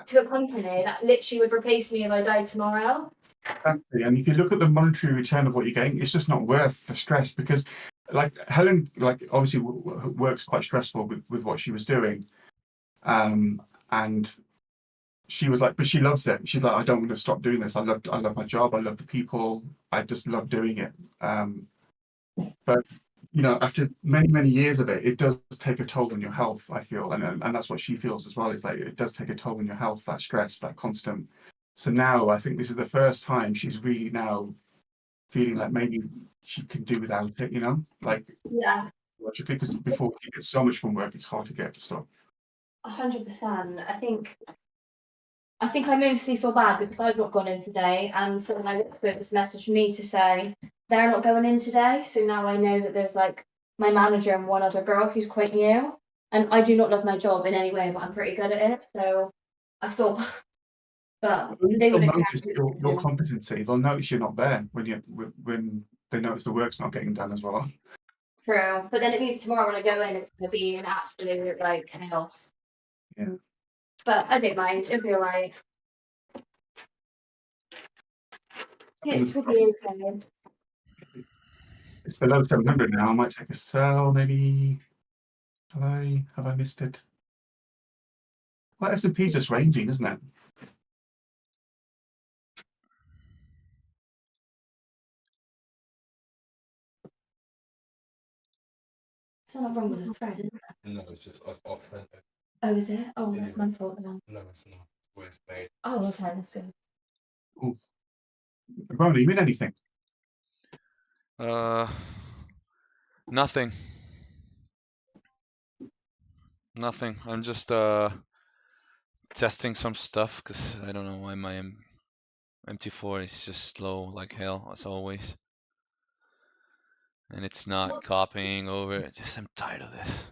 to a company that literally would replace me if I died tomorrow? Exactly. And if you look at the monetary return of what you're getting, it's just not worth the stress because, like Helen, like obviously works quite stressful with what she was doing, and she was like, but she loves it. She's like, I don't want to stop doing this. I love my job. I love the people. I just love doing it. But you know, after many years of it, it does take a toll on your health. I feel, and that's what she feels as well. Is like it does take a toll on your health. That stress, that constant. So now I think this is the first time she's really now feeling like maybe she can do without it. You know, like logically, because before you get so much from work, it's hard to get to stop. 100%. I think I mostly feel bad because I've not gone in today, and someone I looked with this message me to say they're not going in today. So now I know that there's like my manager and one other girl who's quite new, and I do not love my job in any way, but I'm pretty good at it. So I thought, but they would notice your competency. They'll notice you're not there when they notice the work's not getting done as well. True, but then it means tomorrow when I go in, it's going to be an absolute like chaos. Yeah. But I don't mind. It'll be alright. It will be okay. It's below 700 now. I might take a sell, maybe. Have I missed it? Well, S&P is just ranging, isn't it? There's nothing wrong with the thread, is there? No, it's just off center. Oh, is it? Oh, that's my fault then. No, it's not. Where it's made. Oh, okay, that's good. Ronald, you win anything? Nothing. Nothing. I'm just testing some stuff because I don't know why my MT4 is just slow like hell as always. and it's not copying over. It's just I'm tired of this.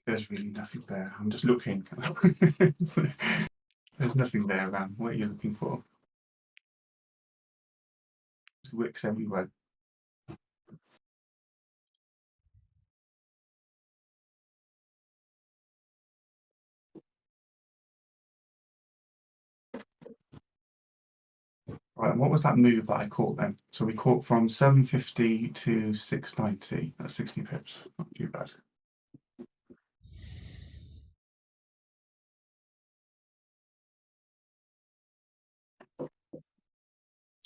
There's really nothing there. I'm just looking. There's nothing there, Ram. What are you looking for? There's wicks everywhere. Right, what was that move that I caught then? So we caught from 750 to 690. That's 60 pips. Not too bad.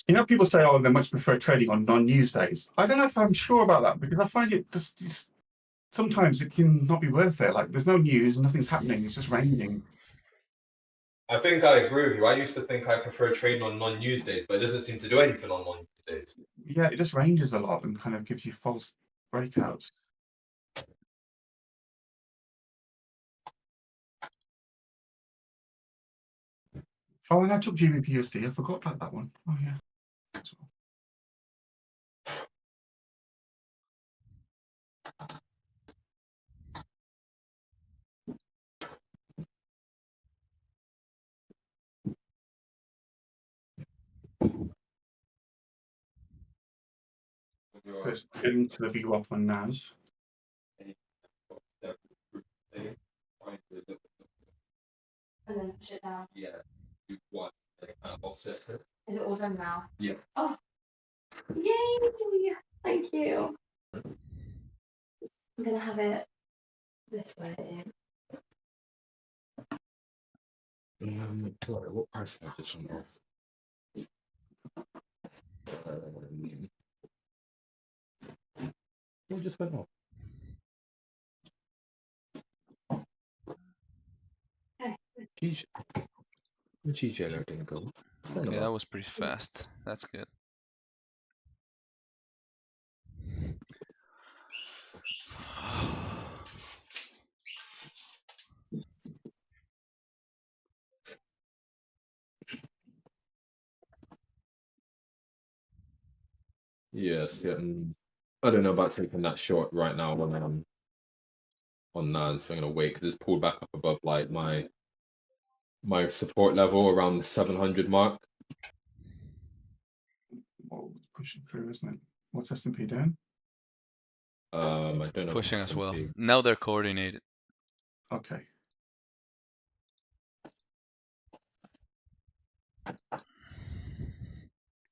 You know, people say, oh, they much prefer trading on non-news days. I don't know if I'm sure about that because I find it just sometimes it can not be worth it. Like there's no news, nothing's happening. It's just raining. I think I agree with you. I used to think I prefer trading on non-news days, but it doesn't seem to do anything on non-news days. Yeah, it just ranges a lot and kind of gives you false breakouts. Oh, and I took GBP/USD. I forgot about that one. Oh yeah. Let's get into the view up on NAS. And then push it down. Yeah. You want kind of offset it. Is it all done now? Yeah. Oh, yay! Thank you. I'm gonna have it this way. Sorry, what price is this one off? What just went off? Okay. TJ. Where'd TJ and everything go? Okay, that was pretty fast. That's good. Yes, yeah. I don't know about taking that short right now on NAS. So I'm gonna wait because it's pulled back up above like my support level around the 700 mark. Oh, pushing through, isn't it? What's S&P doing? I don't know. Pushing as well. S&P. Now they're coordinated. Okay.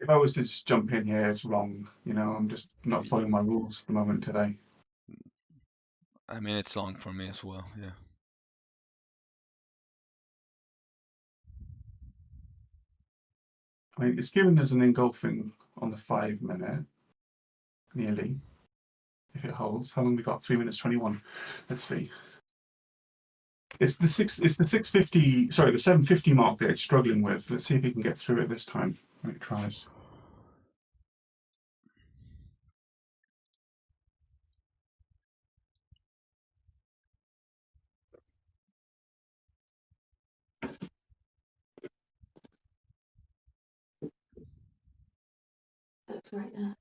If I was to just jump in here, it's wrong. You know, I'm just not following my rules at the moment today. I mean, it's long for me as well. Yeah. I mean, it's given us an engulfing on the 5 minute, nearly. If it holds, how long we got? 3 minutes 21. Let's see. It's the 650. Sorry, the 750 mark that it's struggling with. Let's see if we can get through it this time when it tries. That's right there.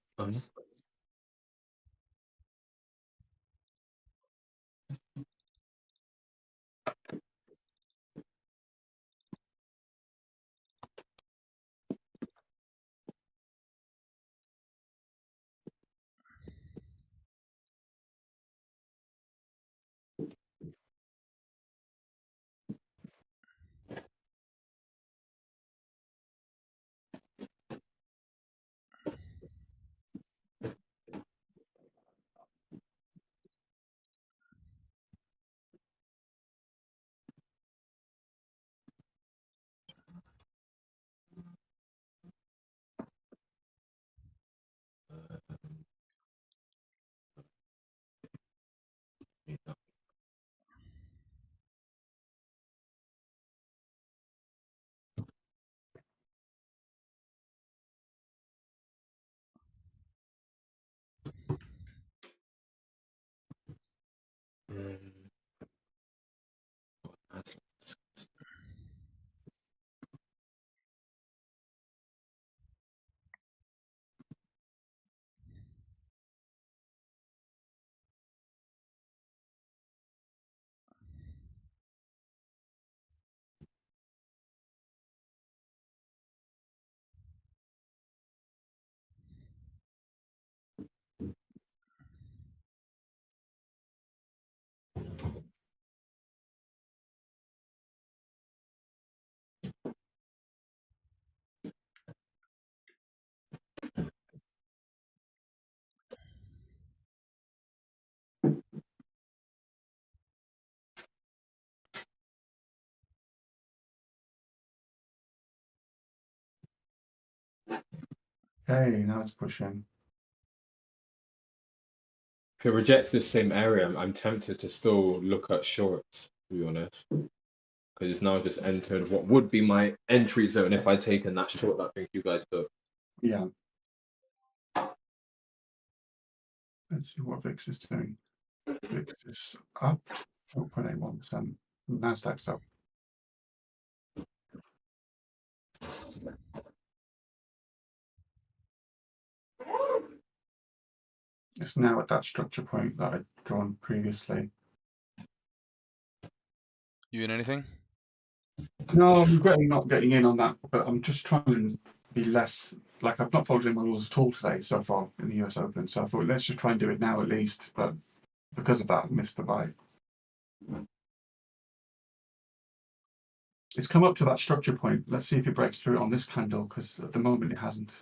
Okay, now it's pushing. If it rejects this same area, I'm tempted to still look at shorts, to be honest. Because it's now just entered what would be my entry zone if I'd taken that short that I think you guys took. Yeah. Let's see what VIX is doing. VIX is up 0.81%. NASDAQ's up. It's now at that structure point that I'd drawn previously. You in anything? No, I'm regretting not getting in on that, but I'm just trying to be less, like I've not followed in my rules at all today so far in the US Open. So I thought, let's just try and do it now at least. But because of that, I've missed the buy. It's come up to that structure point. Let's see if it breaks through on this candle, because at the moment it hasn't.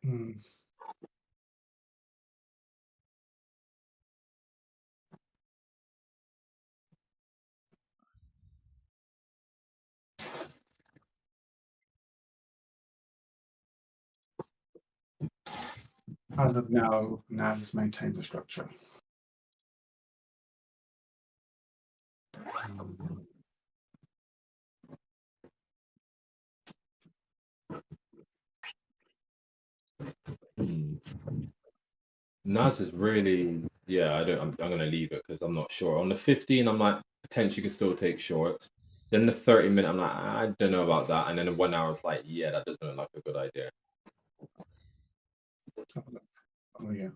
Hmm. As of now, NAS has maintained the structure. NAS is really, yeah, I'm gonna leave it because I'm not sure. On the 15, I'm like potentially could still take shorts. Then the 30-minute, I'm like, I don't know about that. And then the 1 hour, it's like, yeah, that doesn't look like a good idea. Let's have a look. Oh yeah.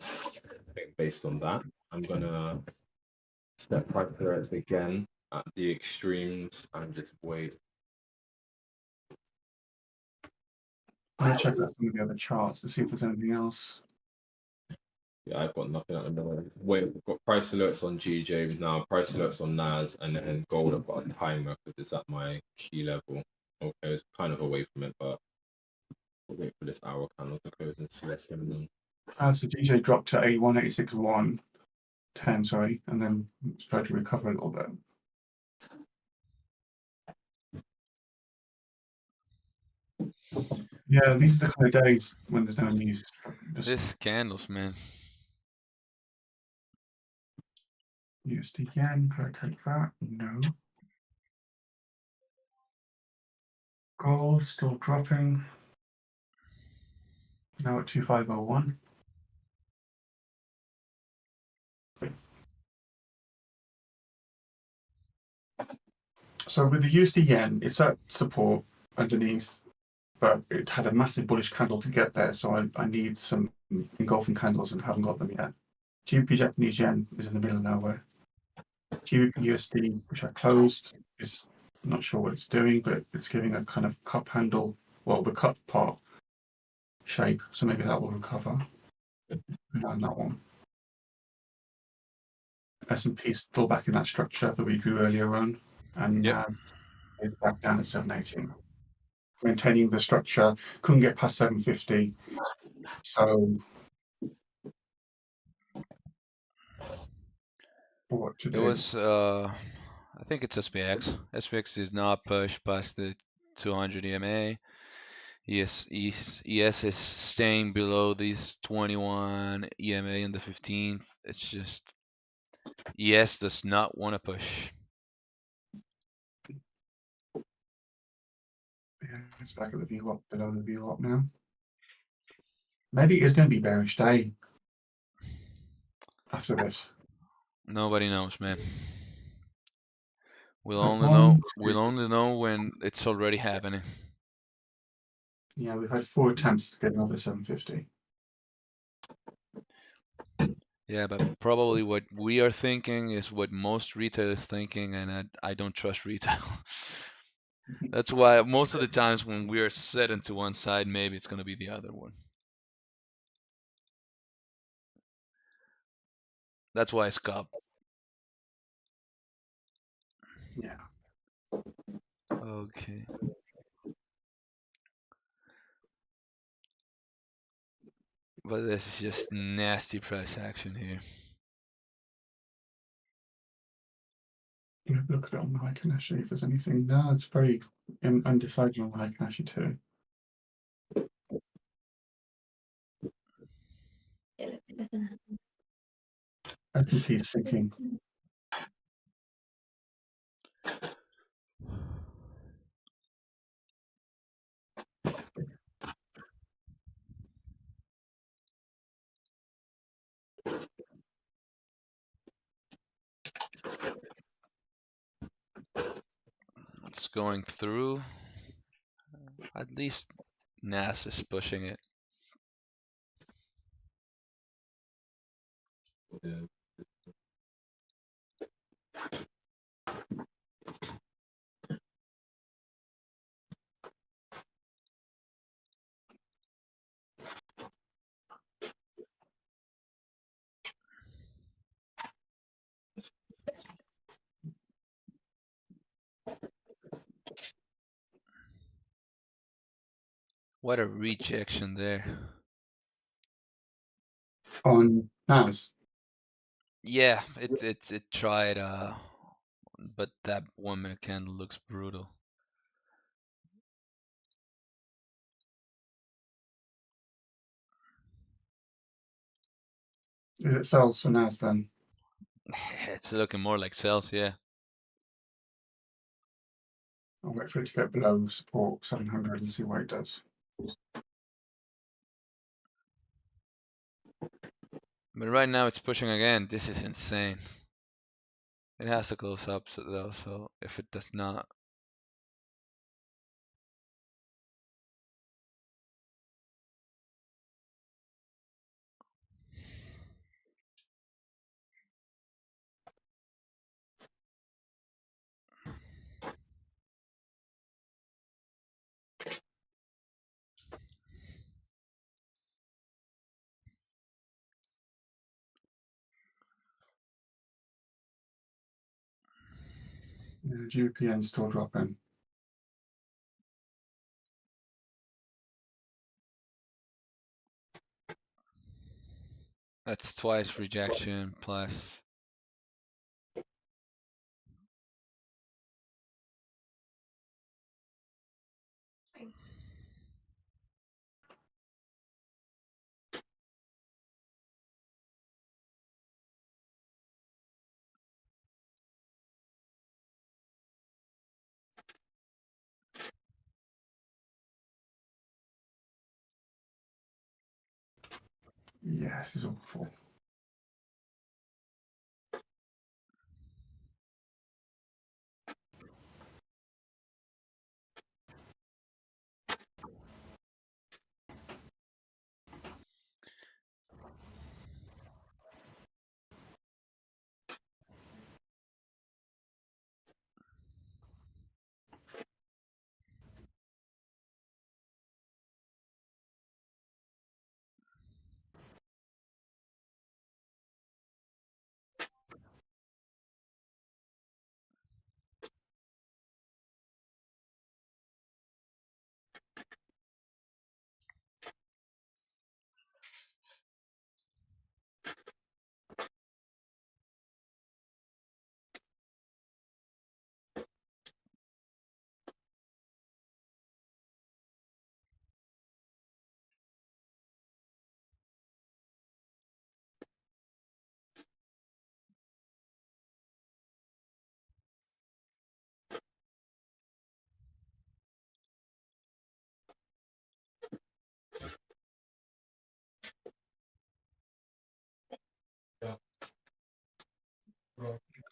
I think based on that, I'm gonna step price alerts again at the extremes and just wait. I'm gonna check out some of the other charts to see if there's anything else. Yeah, I've got nothing at the moment. Wait, I've got price alerts on GJ now, price alerts on NAS, and then gold. I've got a timer because it's at my key level. Okay, it's kind of away from it, but we'll wait for this hour candle to close and select them. So DJ dropped to 81.86.110, sorry, and then tried to recover a little bit. Yeah, these are the kind of days when there's no news. This candles, man. USD yen, could I take that? No. Gold still dropping. Now at 2501. So with the USD yen, it's at support underneath, but it had a massive bullish candle to get there. So I need some engulfing candles and haven't got them yet. GBP Japanese yen is in the middle of nowhere. GBP USD, which I closed, is not sure what it's doing, but it's giving a kind of cup handle, well, the cup part shape. So maybe that will recover. And that one. S&P is still back in that structure that we drew earlier on, and Yep. now it's back down at 718. Maintaining the structure, couldn't get past 750. So what to It do? was I think it's SPX. SPX is not pushed past the 200 EMA. ES is staying below these 21 EMA in the 15th. It's just ES does not want to push. Yeah, it's back at the VWAP, below the VWAP now. Maybe it's going to be bearish day after this. Nobody knows, man. We'll But only know when it's already happening. Yeah, we've had 4 attempts to get another 750. Yeah, but probably what we are thinking is what most retail is thinking, and I don't trust retail. That's why most of the times when we are set into one side, maybe it's going to be the other one. That's why I scalp. Yeah. Okay. But this is just nasty price action here. You look at it on the Heikin-Ashi if there's anything. No, it's very undecided on the Heikin-Ashi too. S&P is sinking. It's going through. At least NAS is pushing it. Yeah. What a rejection there. On NAS. Yeah, it tried, but that 1 minute candle looks brutal. Is it sells for NAS then? It's looking more like sales, yeah. I'll wait for it to get below support 700 and see what it does. But right now it's pushing again. This is insane. It has to close up though, so if it does not, Yeah, GBPN still dropping. that's twice rejection plus. Yeah, this is awful.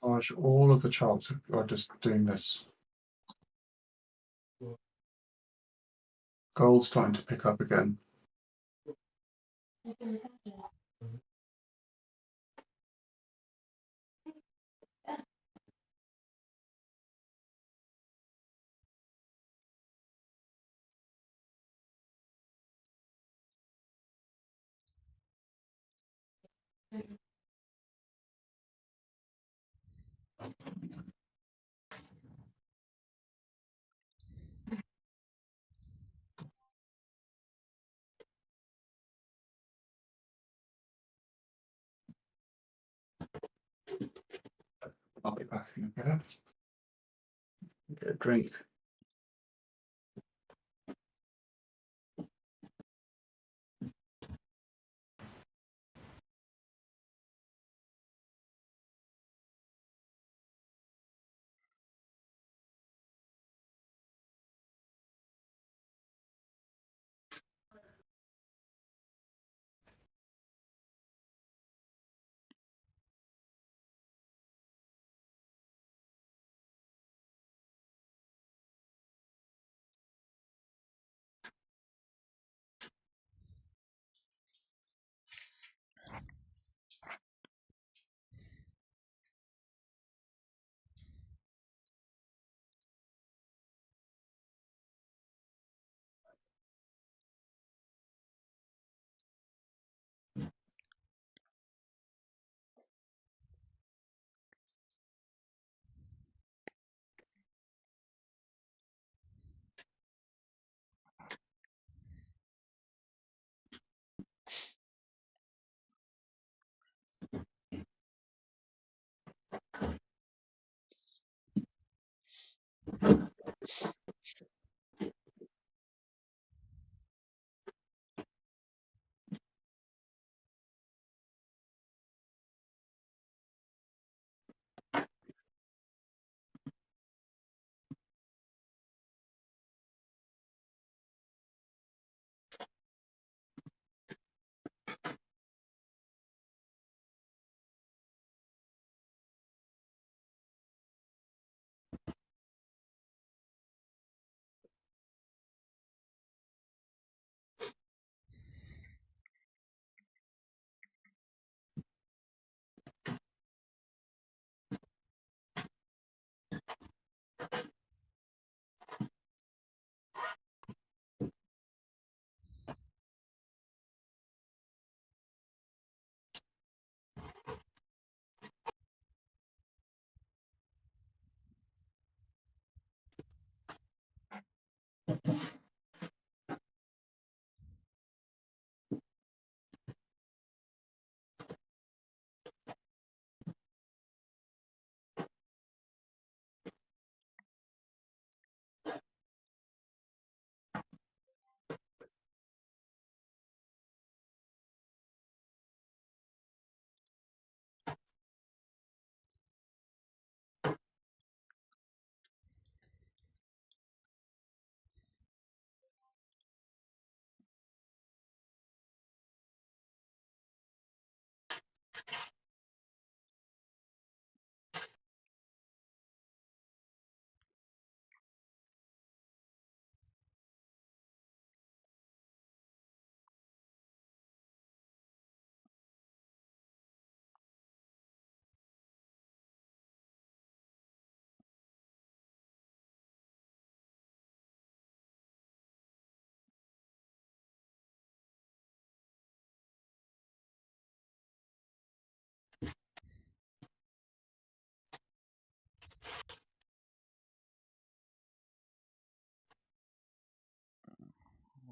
Gosh, all of the charts are just doing this. Gold's starting to pick up again. I'll be back in a minute. Get a drink.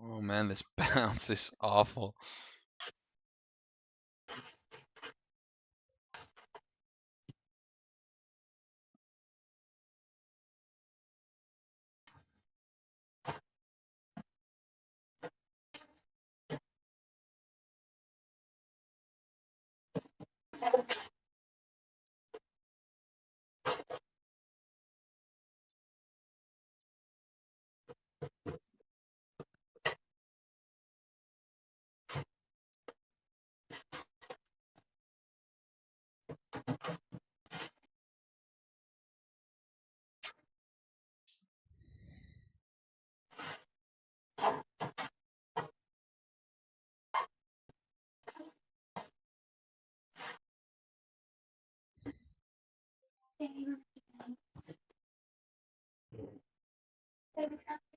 Oh man, this bounce is awful.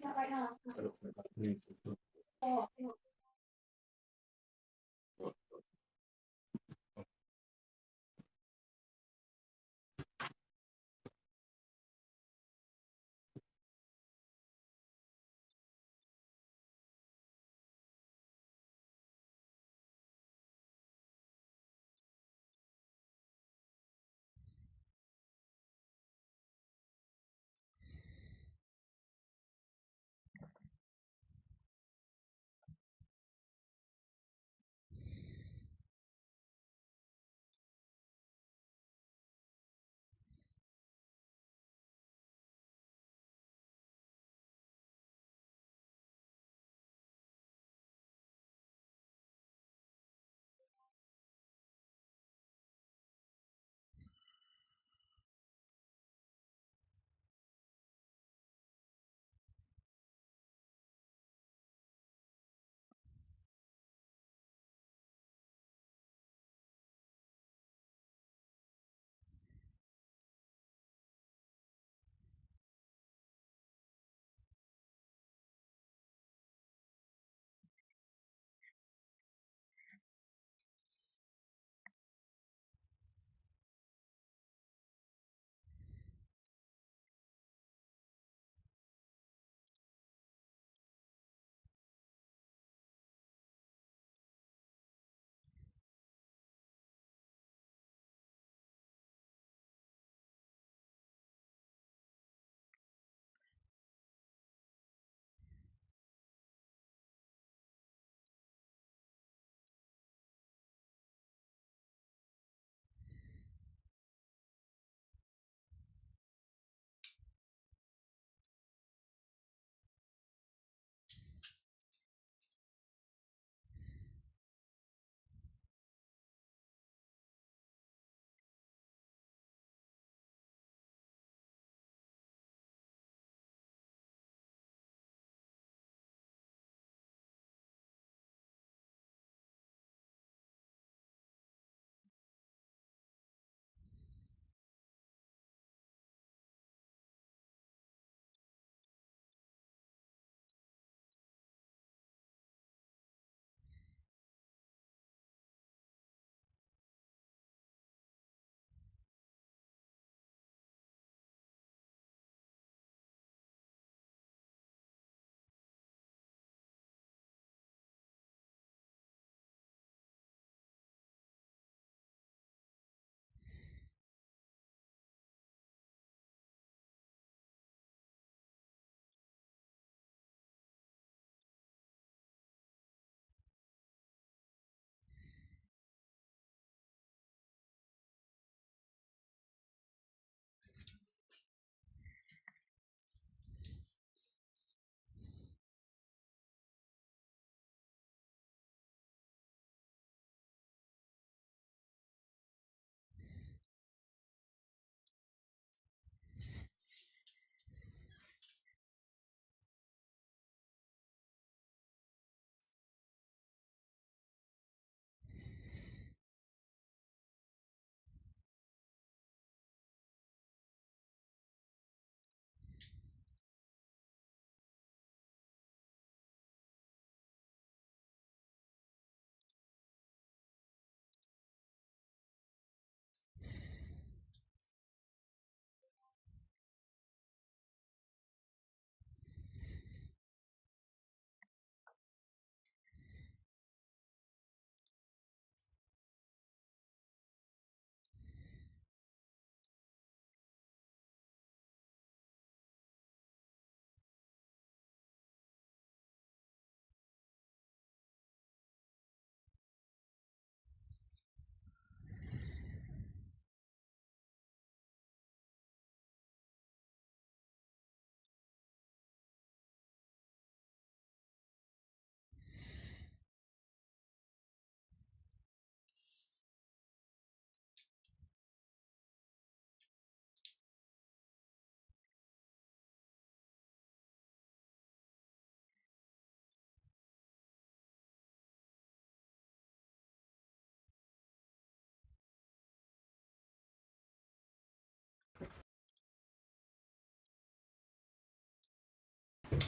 Right now.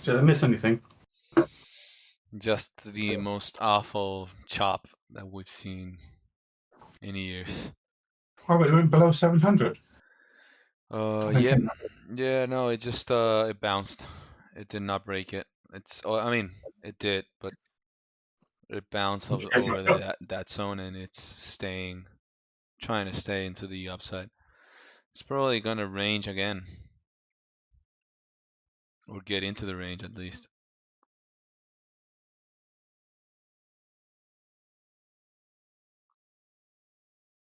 Did I miss anything? Just the most awful chop that we've seen in years. Oh, wait, it went below 700. Then Yep. came back. Yeah, no, it just it bounced. It did not break it. I mean, it did, but it bounced Came over back up. that zone, and it's trying to stay into the upside. It's probably gonna range again, or get into the range at least.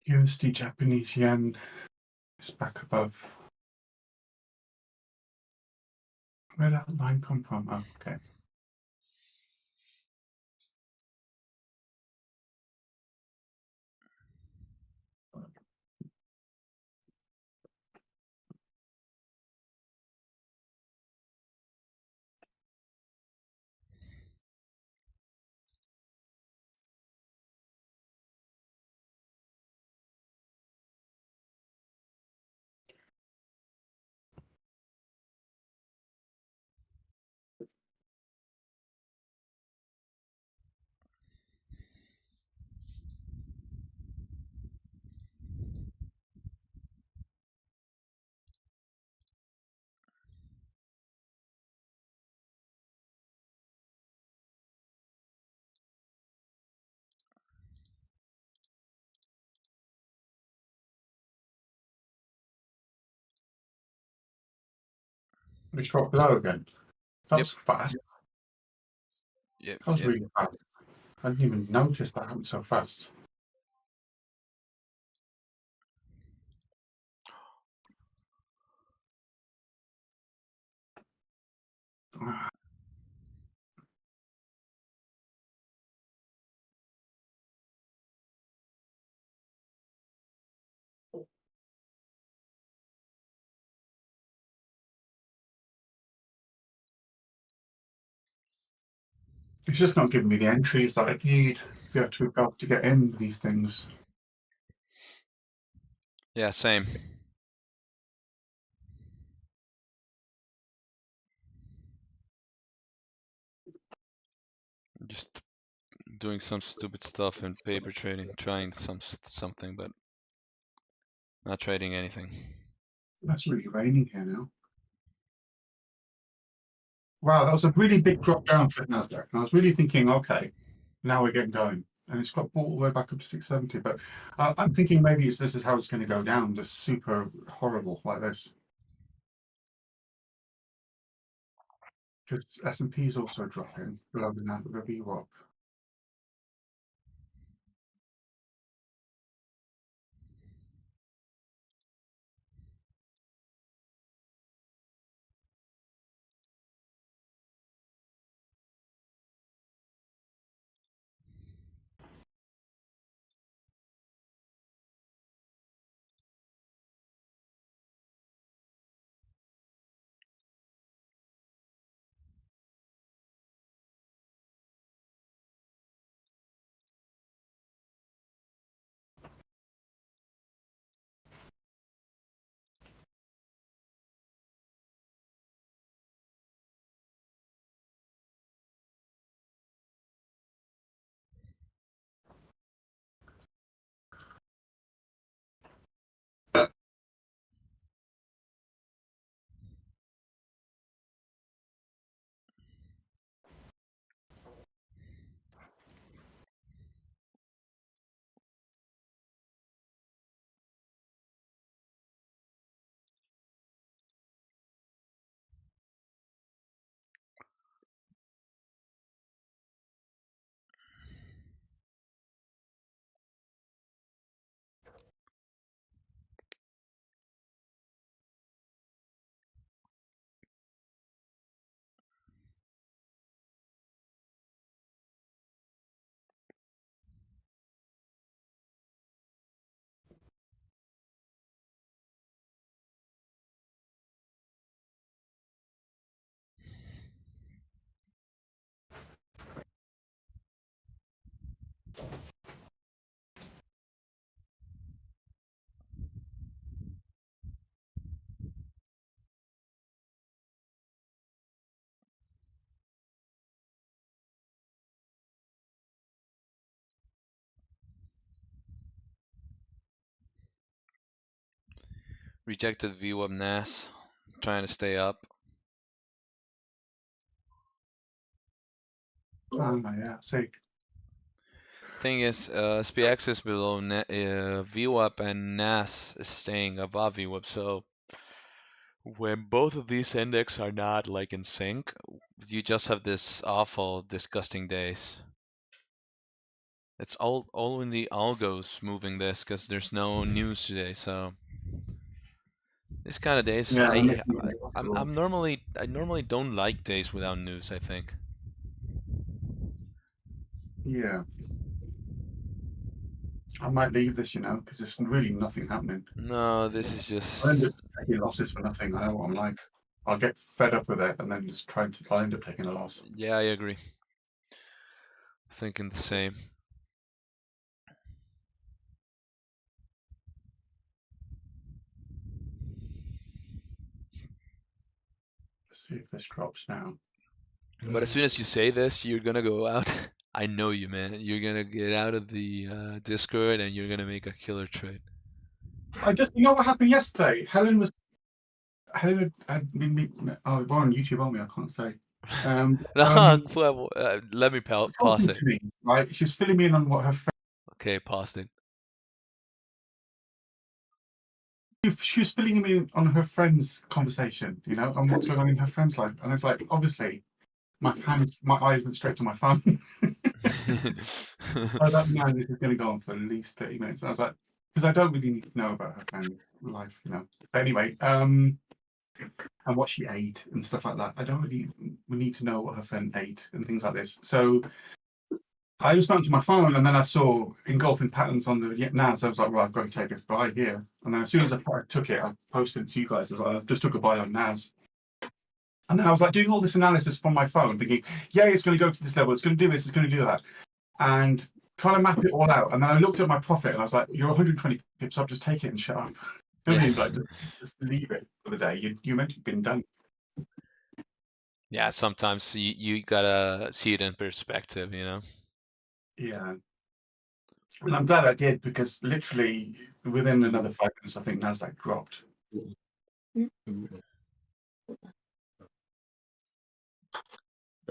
USD Japanese yen is back above. Where did that line come from? Oh, okay. It's dropped low again. That Yep. was fast. Yep. That was Yep. really fast. I didn't even notice that happened so fast. It's just not giving me the entries that I need to be able to get in these things. Yeah, same. Just doing some stupid stuff in paper trading, trying something, but not trading anything. That's really raining here now. Wow, that was a really big drop down for NASDAQ. And I was really thinking, okay, now we're getting going. And it's got bought all the way back up to 670. But I'm thinking maybe this is how it's going to go down, just super horrible like this. Because S&P is also dropping below the VWAP. Rejected VWAP NAS, trying to stay up. Yeah, see. Thing is, SPX is below VWAP and NAS is staying above VWAP. So when both of these index are not like in sync, you just have this awful, disgusting days. It's all only algos moving this because there's no news today. So this kind of days, Yeah, I normally don't like days without news. I think. yeah. I might leave this, because there's really nothing happening. No, this is I end just. up taking losses for nothing. I know what I'm like. I'll get fed up with it and then just I'll end up taking a loss. Yeah, I agree. Thinking the same. Let's see if this drops now. But as soon as you say this, you're gonna go out. I know you, man. You're gonna get out of the Discord and you're gonna make a killer trade. You know what happened yesterday? Helen had been, oh, we're on YouTube only, I can't say. Well, let me pause Talking it. to me, right? She was filling me in on what her friend. Okay, pause it. She was filling me in on her friend's conversation, and what's going on in her friend's life. And it's like, obviously, my eyes went straight to my phone. I was like, man, this is going to go on for at least 30 minutes. And I was like, because I don't really need to know about her family's life, But anyway, and what she ate and stuff like that. I don't really need to know what her friend ate and things like this. So I just went to my phone and then I saw engulfing patterns on the NAS. I was like, well, I've got to take a buy here. And then as soon as I took it, I posted it to you guys. I was like, I just took a buy on NAS. And then I was like doing all this analysis from my phone, thinking, yeah, it's going to go to this level. It's going to do this. It's going to do that. And trying to map it all out. And then I looked at my profit and I was like, you're 120 pips up. Just take it and shut up. I mean, like, just leave it for the day. You meant to have been done. Yeah, sometimes you gotta see it in perspective, Yeah. And I'm glad I did because literally within another 5 minutes, I think NASDAQ dropped.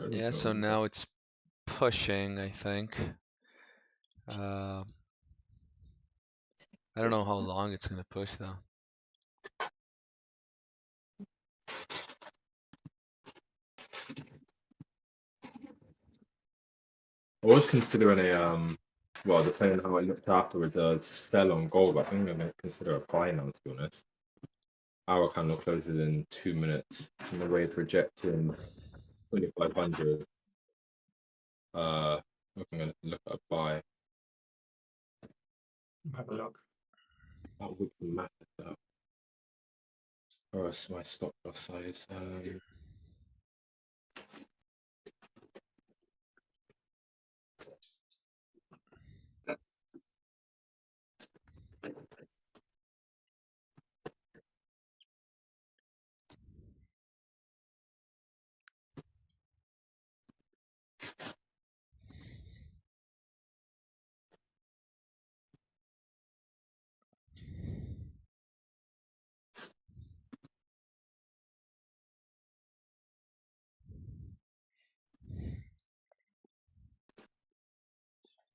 Yeah, so now it's pushing, I think. I don't know how long it's gonna push though. I was considering well, depending on how I looked afterwards, sell on gold, but I think I'm going to consider a buy now, to be honest. Our candle closes in 2 minutes, and the rate rejecting 2,500. I'm going to look at a buy. Have a look. That would matter though. Or else my stop loss size.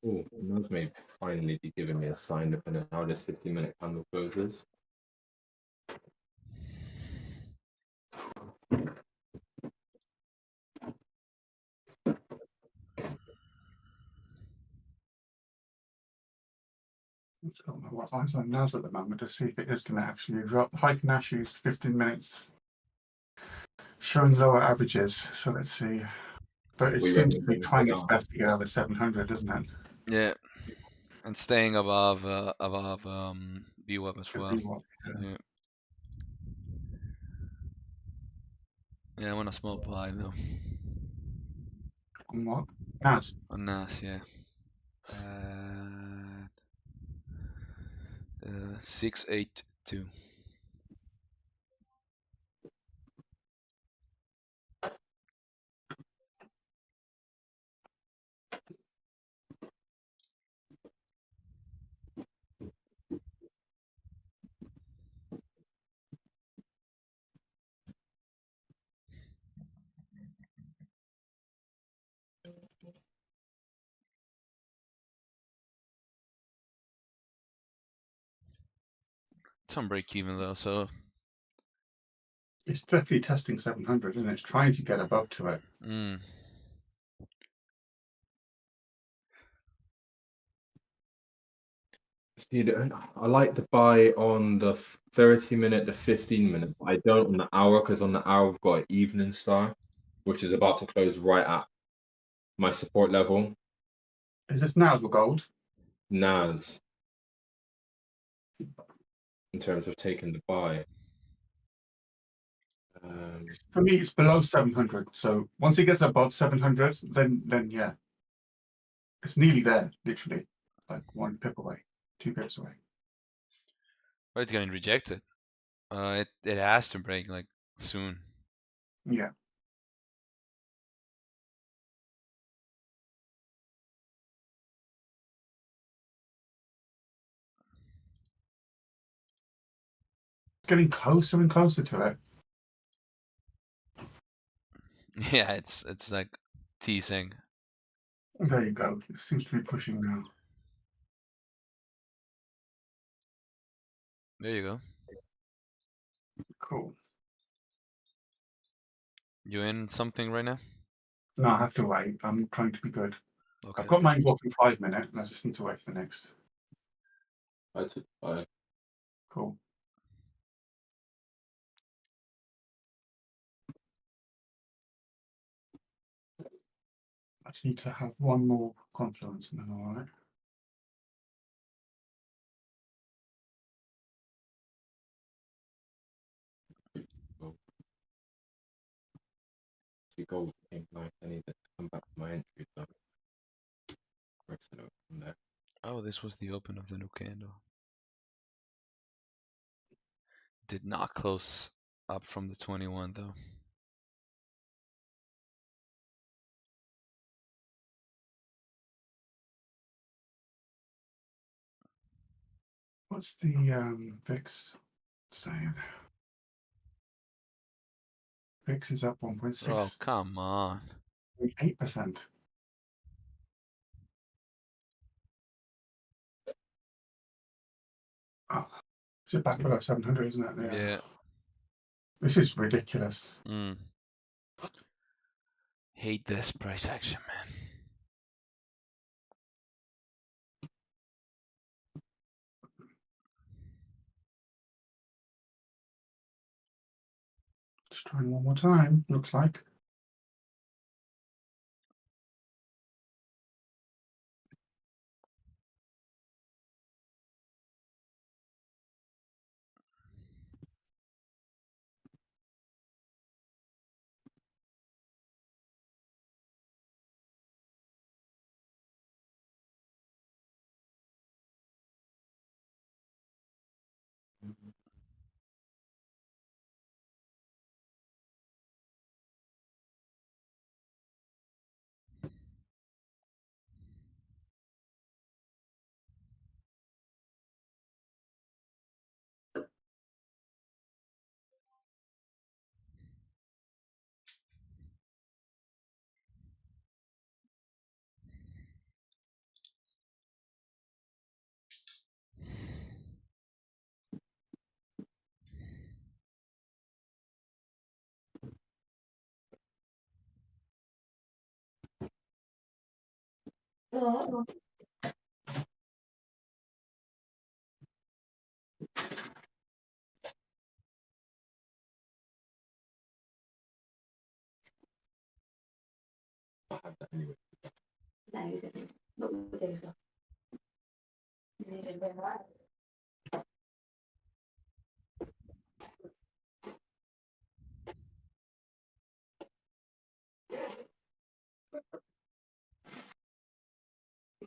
Oh, Nas may finally be giving me a sign depending on how this 15-minute candle closes. I've got my eyes on NAS at the moment to see if it is going to actually drop. The Heiken Ashi is 15 minutes showing lower averages. So let's see. But it We seems reckon to it's be going to trying go its down. best to get out of the 700, doesn't it? Yeah, and staying above VWAP as Could well. be what, Yeah. Yeah, I want a small buy though. on what? NAS. On NAS, yeah. 682. It's on break even though, so It's definitely testing 700, and it's trying to get above to it. See, I like to buy on the 30-minute, the 15-minute. I don't on the hour, because on the hour we've got an evening star, which is about to close right at my support level. Is this NAS or gold? NAS, in terms of taking the buy. For me, it's below 700. So once it gets above 700, then yeah, it's nearly there, literally, like 1 pip away, 2 pips away. but it's getting rejected. It has to break like soon. Yeah. It's getting closer and closer to it. Yeah, it's like teasing. There you go. It seems to be pushing now. There you go. Cool. You in something right now? No, I have to wait. I'm trying to be good. Okay. I've got mine off in 5 minutes. I just need to wait for the next. I took buy. Cool. I just need to have one more confluence and then all right. See, gold came nice. I need to come back to my entry. So press it from there. Oh, this was the open of the new candle. Did not close up from the 21 though. What's the VIX saying? VIX is up Oh, 1.6, come on. 8%. Oh, is it back below 700, isn't it? Yeah. This is ridiculous. Hate this price action, man. Just trying one more time, looks like. Oh, I have that anyway. no, you didn't. Not with those ones. You didn't bring that.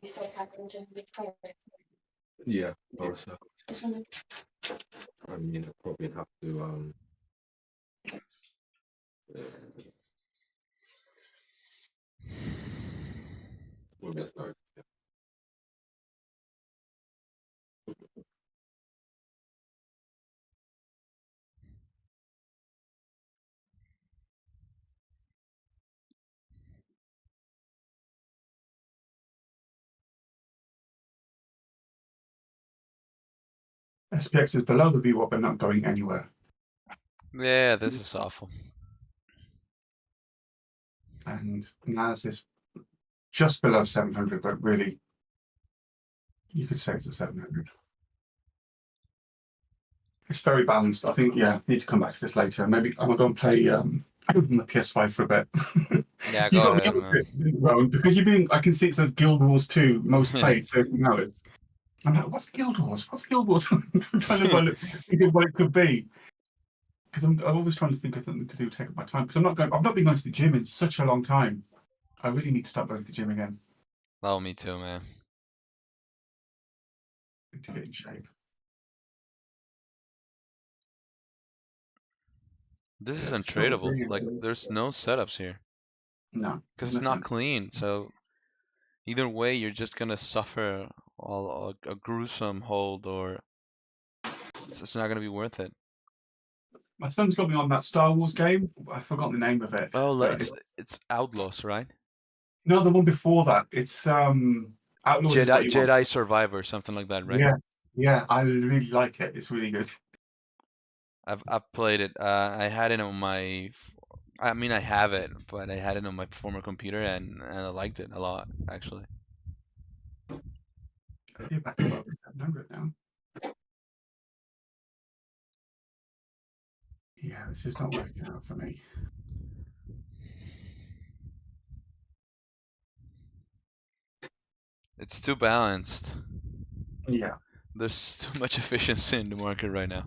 You still have them to be fair. Yeah, also. This one, I mean, I probably have to we'll get started. SPX is below the VWAP but not going anywhere. Yeah, this is awful. And NAS is just below 700, but really, you could say it's a 700. It's very balanced. I think, yeah, need to come back to this later. Maybe I'm going to play on the PS5 for a bit. Yeah, You go got me ahead, on man. it, Rowan, because you've been, I can see it says Guild Wars 2, most played, 13 hours. I'm like, what's Guild Wars? What's Guild Wars? I'm trying to think of what it could be. Because I'm always trying to think of something to do to take up my time. Because I've not been going to the gym in such a long time. I really need to start going to the gym again. Oh, me too, man. Need to get in shape. This is It's still untradeable. really Like, there's no setups here. no, Because it's not clean, so either way, you're just gonna suffer a gruesome hold, or it's not gonna be worth it. My son's got me on that Star Wars game. I've forgotten the name of it. Oh, But it's Outlaws, right? no, the one before that. It's Outlaws is what you want. Jedi Survivor, something like that, right? Yeah, yeah. I really like it. It's really good. I've played it. I had it on my. I mean, I have it, but I had it on my former computer, and I liked it a lot, actually. You're back above 700 now. Yeah, this is not working out for me. It's too balanced. Yeah, There's too much efficiency in the market right now.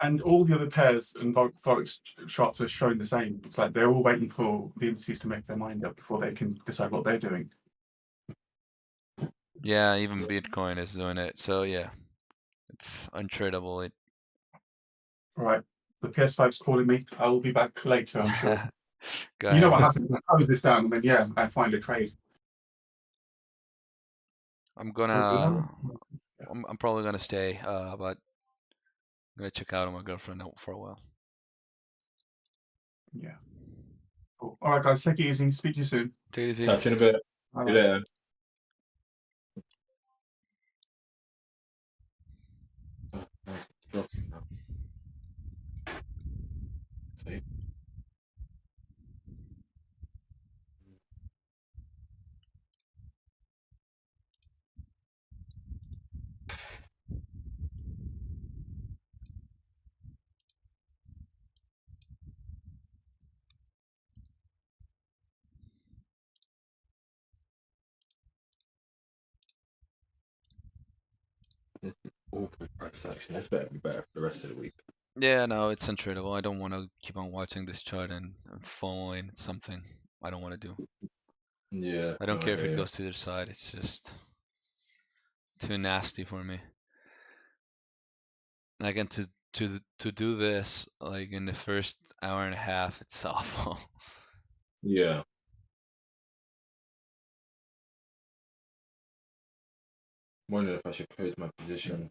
and all the other pairs and forex charts are showing the same. It's like they're all waiting for the indices to make their mind up before they can decide what they're doing. Yeah, even Bitcoin is doing it. So yeah, it's untradeable. All right, the PS5's calling me. I will be back later, I'm sure. Go You know what ahead. happens? I close this down and then yeah, I find a trade. I'm gonna. I'm probably gonna stay. But I'm gonna check out on my girlfriend for a while. Yeah. Cool. All right, guys, take it easy. Speak to you soon. Take it easy. Catch you in a bit. Bye. See you later. See? This is awful price action. This better be better for the rest of the week. Yeah, no, it's untradeable. I don't want to keep on watching this chart and following something I don't want to do. Yeah. I don't no, care if it yeah. goes to either side. It's just too nasty for me. And again, to do this like in the first hour and a half, it's awful. Yeah. Wondering if I should close my position.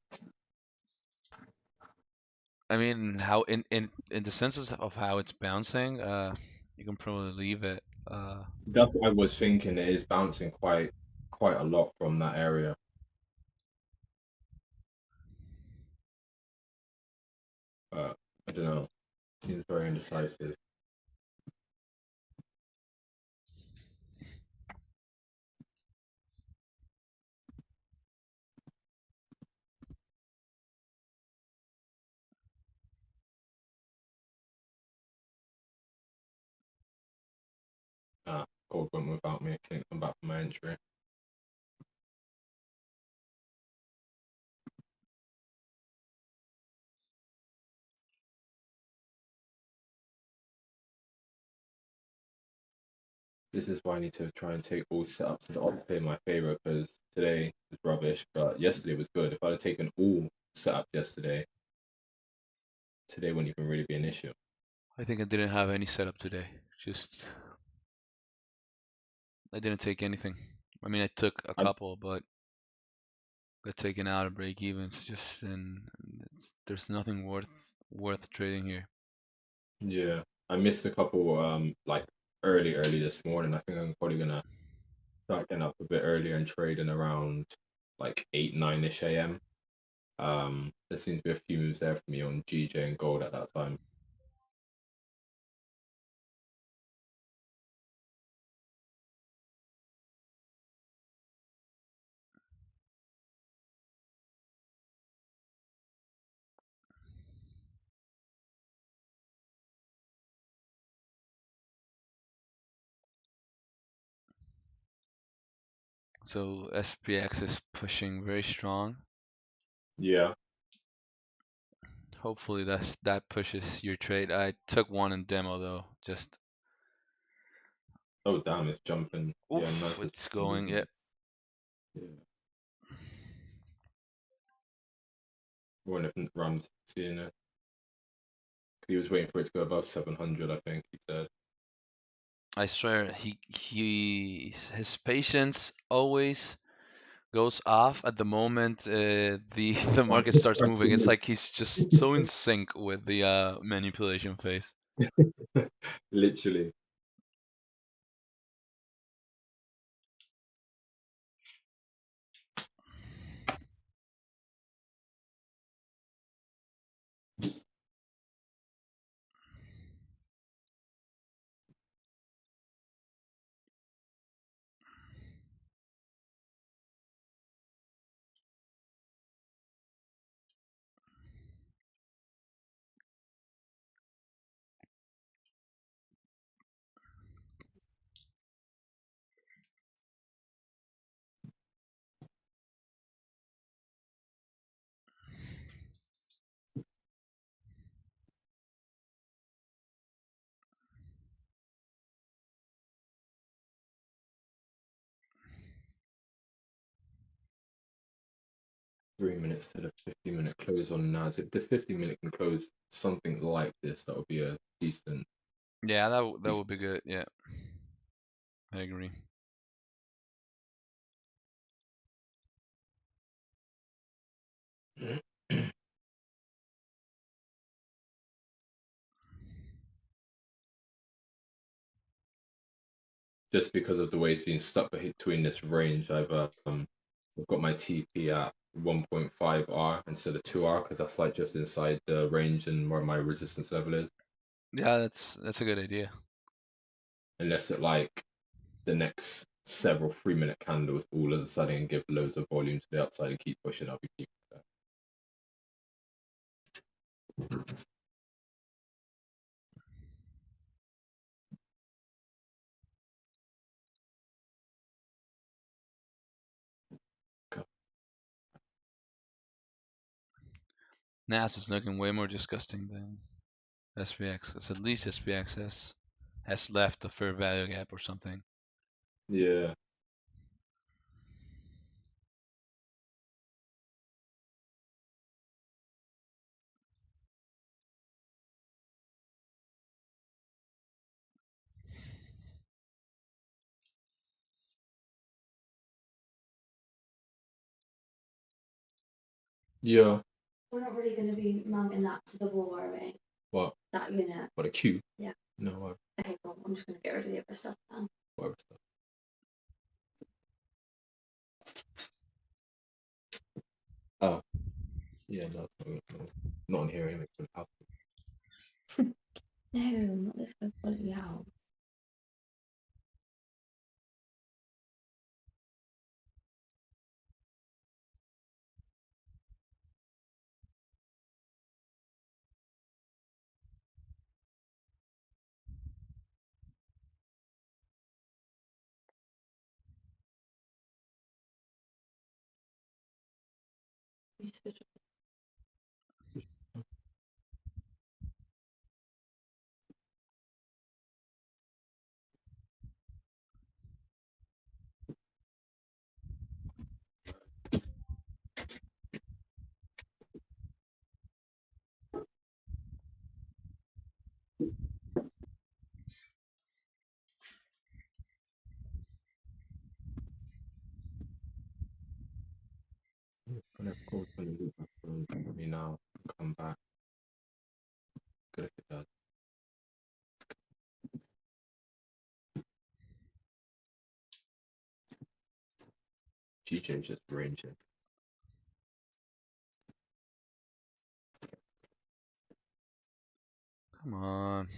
I mean, how in the senses of how it's bouncing, you can probably leave it. That's what I was thinking. It is bouncing quite a lot from that area. I don't know. Seems very indecisive. Gold went without me. I can't come back from my entry. This is why I need to try and take all setups to the odd play in my favor, because today was rubbish, but yesterday was good. If I'd have taken all setup yesterday, today wouldn't even really be an issue. I think I didn't have any setup today. Just I didn't take anything. I mean, I took a couple, but got taken out of break evens. Just and there's nothing worth trading here. Yeah, I missed a couple like early this morning. I think I'm probably gonna start getting up a bit earlier and trading around like 8, 9-ish a.m. There seems to be a few moves there for me on GJ and gold at that time. So SPX is pushing very strong. Yeah. Hopefully that pushes your trade. I took one in demo though. Just Oh damn, it's jumping. oof, Yeah, nice. it's going. Yeah. Yeah. One of the runs seeing it. He was waiting for it to go above 700, I think he said. I swear his patience always goes off at the moment the market starts moving. It's like he's just so in sync with the manipulation phase. Literally. Three minutes to the 50-minute close on NAS. If the 50-minute can close something like this, that would be a decent. Yeah, that would be good. Yeah, I agree. Just because of the way it's been stuck between this range, I've got my TP at 1.5 R instead of 2 R because that's like just inside the range and where my resistance level is. Yeah, that's a good idea. Unless it like the next several 3-minute candles all of a sudden give loads of volume to the upside and keep pushing, I'll be keeping that. NAS is looking way more disgusting than SPX, because at least SPX has left a fair value gap or something. Yeah. Yeah. We're not really going to be mounting that to the wall, are we? What? That unit. What, a queue? Yeah. No, Okay, cool. I'm just going to get rid of the other stuff now. whatever stuff. Oh. Yeah, no, not on here anyway. No, not this good quality out. Whenever goes on the loop, let me now come back. Good if it does. GJ just ranging. Come on.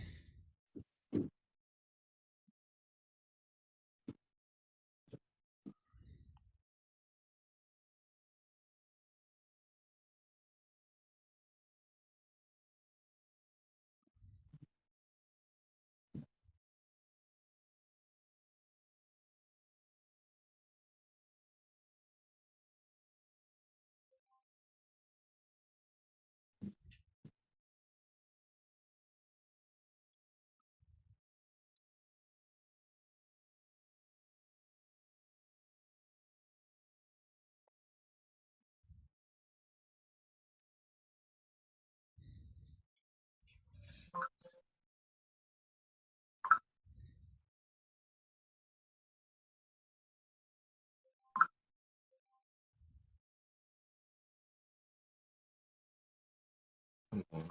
Come on.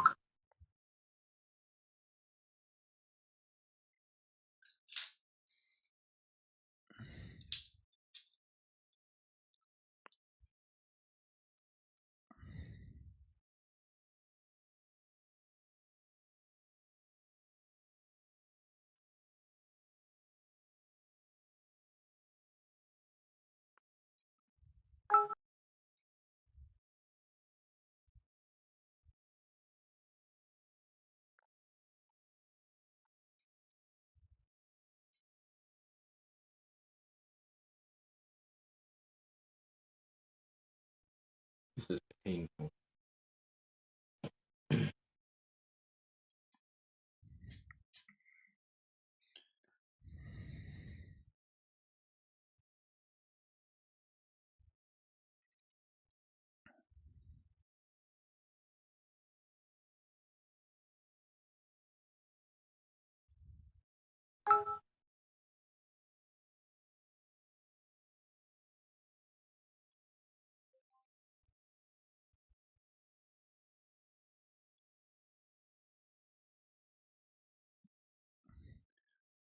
This is painful.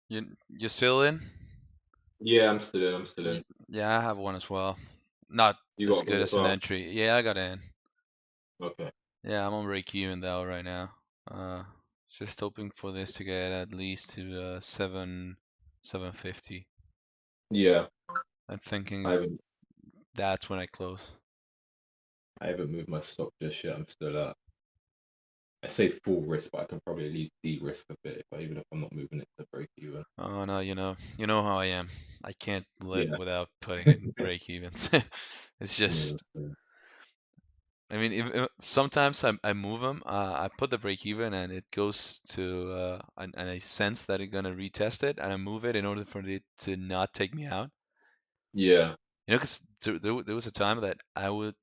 You still in? Yeah, I'm still in. I'm still in. Yeah, I have one as well. Not You as got good one as as an well. entry. Yeah, I got in. Okay. Yeah, I'm on break even though right now. Just hoping for this to get at least to 750. Yeah, I'm thinking I haven't. that's when I close. I haven't moved my stop just yet. I'm still at. I say full risk, but I can probably at least de-risk a bit, even if I'm not moving it to break even. Oh no, you know how I am. I can't live Yeah. without putting in break evens. It's Yeah. just, I mean, if sometimes I move them. I put the break even and it goes to, and I sense that it's gonna retest it, and I move it in order for it to not take me out. Yeah. You know, because there was a time that I would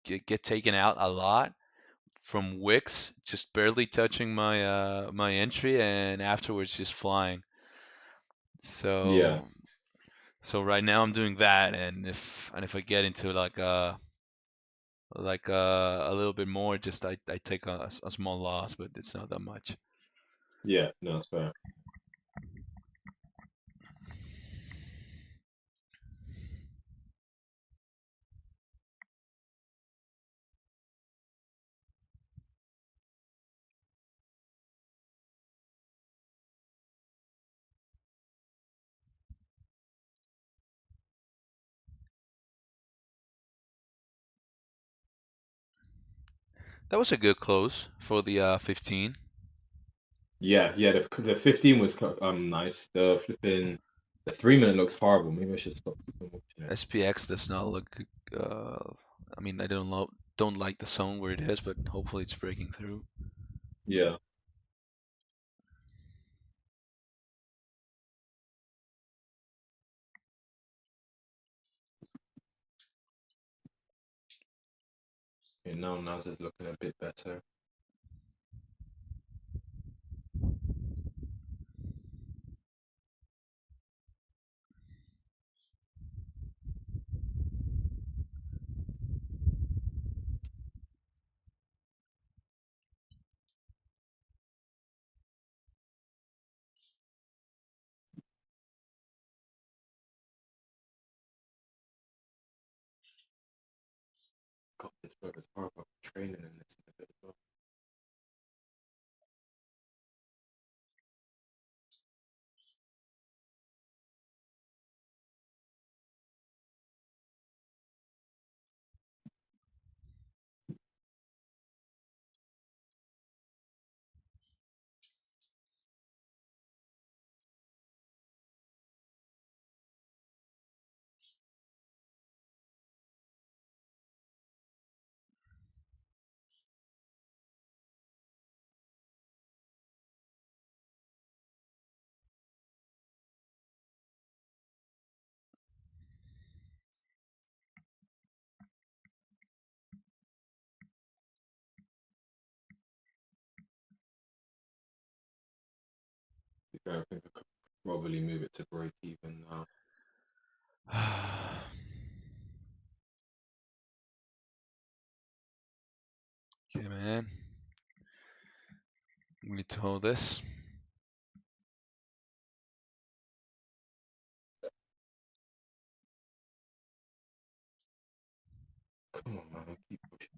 get taken out a lot from wicks, just barely touching my my entry, and afterwards just flying. Yeah. So right now I'm doing that, and if I get into a little bit more, just I take a small loss, but it's not that much. Yeah. No, that's fair. That was a good close for the 15. Yeah. Yeah. The 15 was nice. The 3 minute looks horrible. Maybe I should stop watching it. SPX does not look. Uh, I mean, I don't like the zone where it is, but hopefully it's breaking through. Yeah. Okay, now NASDAQ's looking a bit better. God, this work is horrible. Training in this a bit as well. probably move it to break even now. Okay, man. We need to hold this. Come on, man, keep pushing.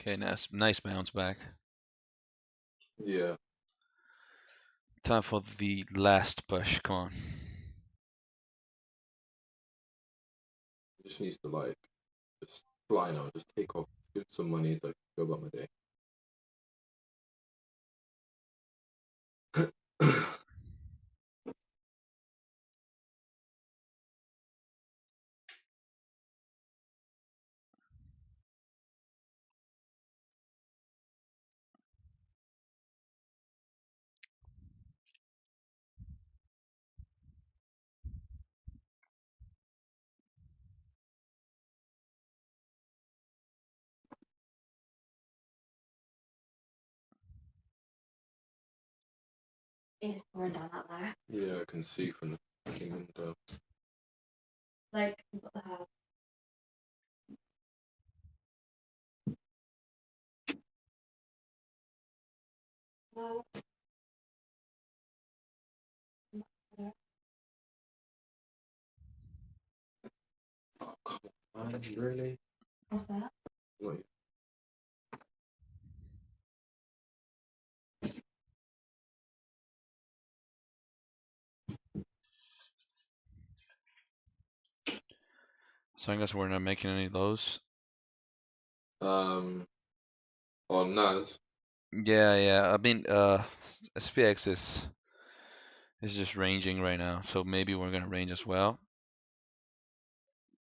Okay, nice bounce back. Yeah, Time for the last push. Come on. just needs to like just fly now, just take off, give some money, so I can go about my day. It's pouring down out there. Yeah, I can see from the fucking window. Like, what the hell? Well, Oh, come on, man, really? what's that? Wait. So I guess we're not making any lows. On NAS, Yeah. I mean, SPX is just ranging right now, so maybe we're gonna range as well.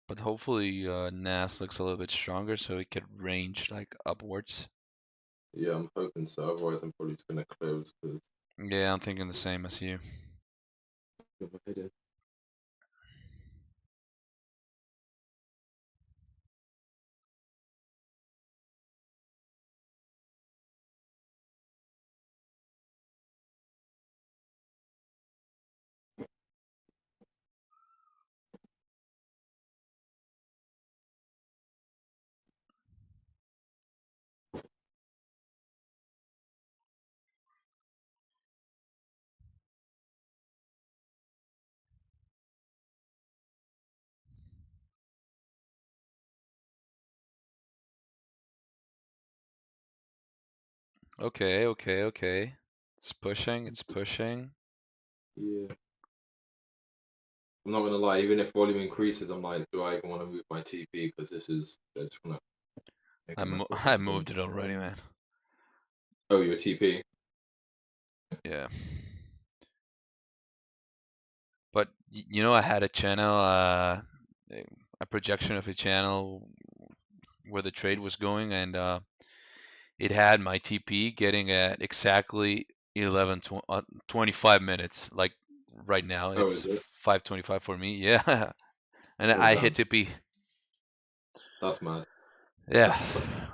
But hopefully, NAS looks a little bit stronger, so it could range like upwards. yeah, I'm hoping so. Otherwise, I'm probably just gonna close because Yeah, I'm thinking the same as you. of a hidden. Okay. It's pushing. Yeah. I'm not gonna lie, even if volume increases, I'm like, do I even want to move my TP? Because this is, I just wanna make it my I moved it already, man. Oh, your TP. Yeah. You know, I had a channel, a projection of a channel where the trade was going, and it had my TP getting at exactly 25 minutes. Like right now, Oh, is it's it? 5:25 for me. Yeah, and Oh, I hit damn. TP. That's mad. Yeah. That's mad.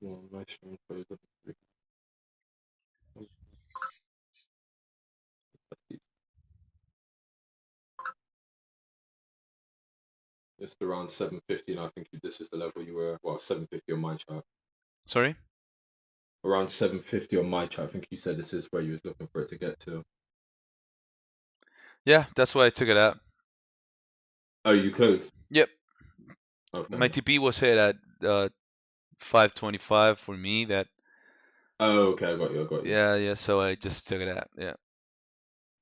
Well, nice strong close. Just around 750, and I think this is the level you were. Well, 750 on my chart. Sorry? Around 750 on my chart. I think you said this is where you was looking for it to get to. Yeah, that's why I took it out. Oh, you closed. Yep. Okay. My TP was hit at 5:25 for me. That Oh, okay. I got you. I got you. yeah. So I just took it out. Yeah.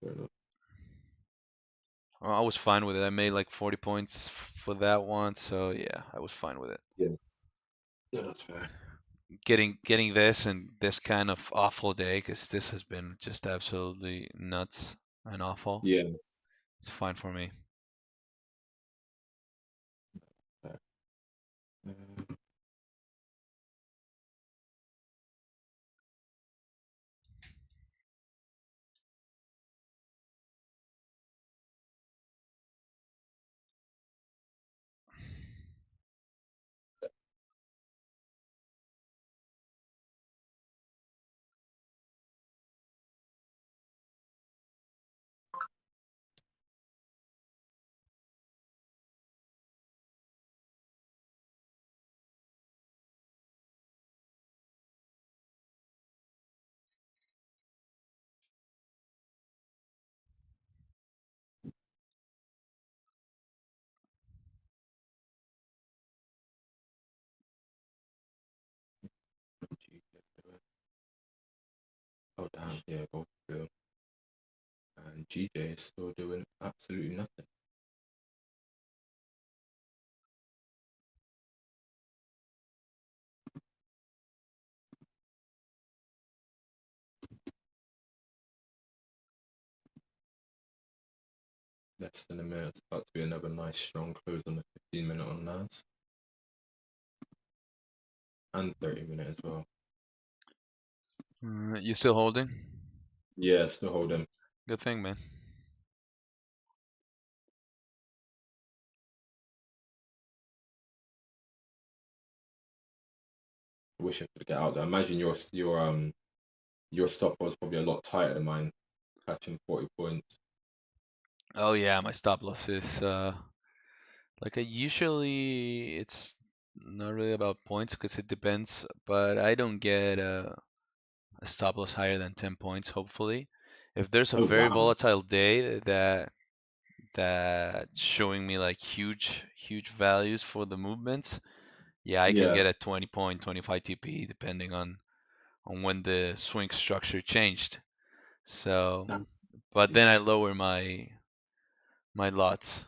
Fair enough. I was fine with it. I made like 40 points for that one, so yeah, I was fine with it. Yeah. Yeah, that's fair. Getting this and this kind of awful day, because this has been just absolutely nuts and awful. Yeah. It's fine for me. Fair. Oh, damn. Yeah, go through. And GJ is still doing absolutely nothing. Less than a minute. It's about to be another nice strong close on the 15-minute on NAS. And 30-minute as well. You still holding? Yeah, still holding. Good thing, man. Wish I could get out there. Imagine your stop was probably a lot tighter than mine, catching 40 points. Oh yeah, my stop loss is like I usually it's not really about points because it depends, but I don't get a stop loss higher than 10 points, hopefully. If there's a Oh very wow. volatile day that's showing me like huge values for the movements, yeah, I can Yeah. get a 20 point, 25 TP depending on when the swing structure changed. So, That- but then I lower my lots.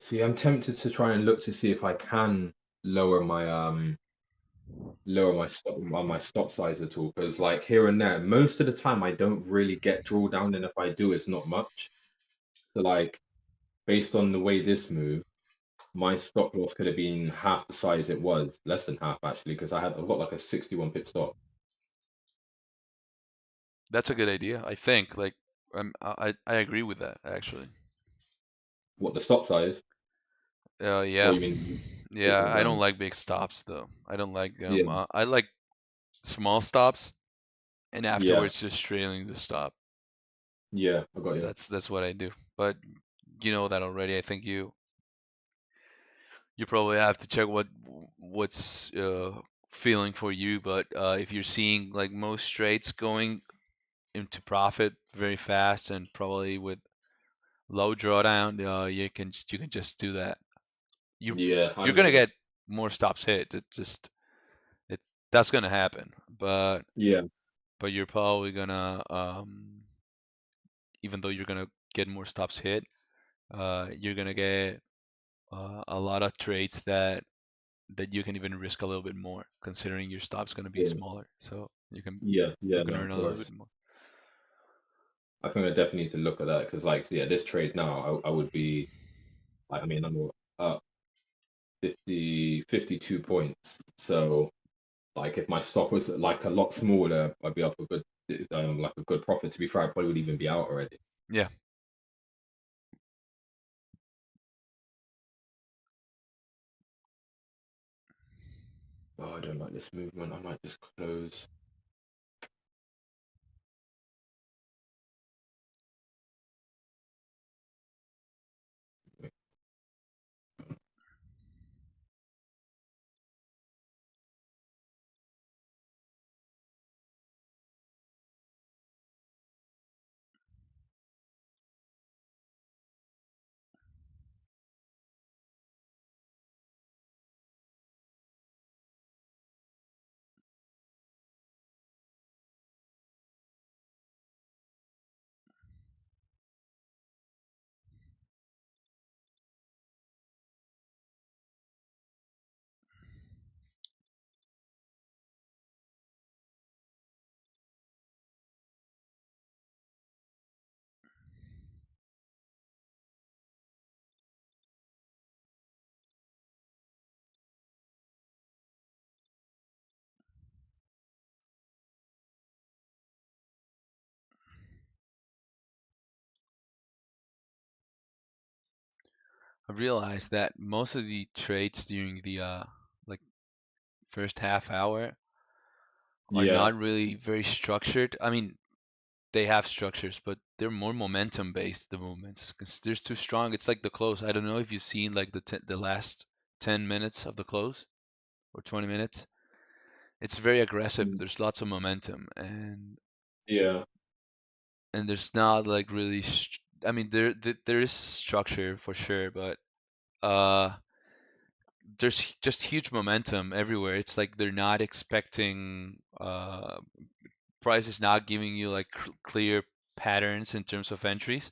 See, I'm tempted to try and look to see if I can lower my stop on my stop size at all, because like here and there, most of the time I don't really get drawdown, and if I do, it's not much. So like based on the way this move, my stop loss could have been half the size it was, less than half actually, because I've got like a 61 pip stop. That's a good idea. I think like I agree with that actually. What, the stop size? Or Yeah. you mean Yeah, taking I don't down? like big stops though. I don't like Yeah, I like small stops and yeah, afterwards just trailing the stop. yeah. I got you. That's what I do. But you know that already. I think you probably have to check what's feeling for you. But if you're seeing like most trades going into profit very fast and probably with low drawdown, you can just do that. Yeah, You're I'm gonna with you. get more stops hit. It just it that's gonna happen. Yeah, But you're probably gonna even though you're gonna get more stops hit, you're gonna get a lot of trades that you can even risk a little bit more, considering your stop's gonna be yeah, smaller. So yeah, you yeah. can No, earn of a little bit course. more. I think I definitely need to look at that because, like, yeah, this trade now, I would be like, I mean, I'm up 52 points. So, like, if my stop was like a lot smaller, I'd be up a good, like a good profit. To be fair, I probably would even be out already. Yeah. Oh, I don't like this movement. I might just close. I realized that most of the trades during the like first half hour are Yeah, not really very structured. I mean, they have structures, but they're more momentum based, the movements, because they're too strong. It's like the close. I don't know if you've seen like the last 10 minutes of the close or 20 minutes. It's very aggressive. mm, There's lots of momentum, yeah, and there's not like really. I mean, there is structure for sure, but uh, there's just huge momentum everywhere. It's like they're not expecting price is not giving you like clear patterns in terms of entries,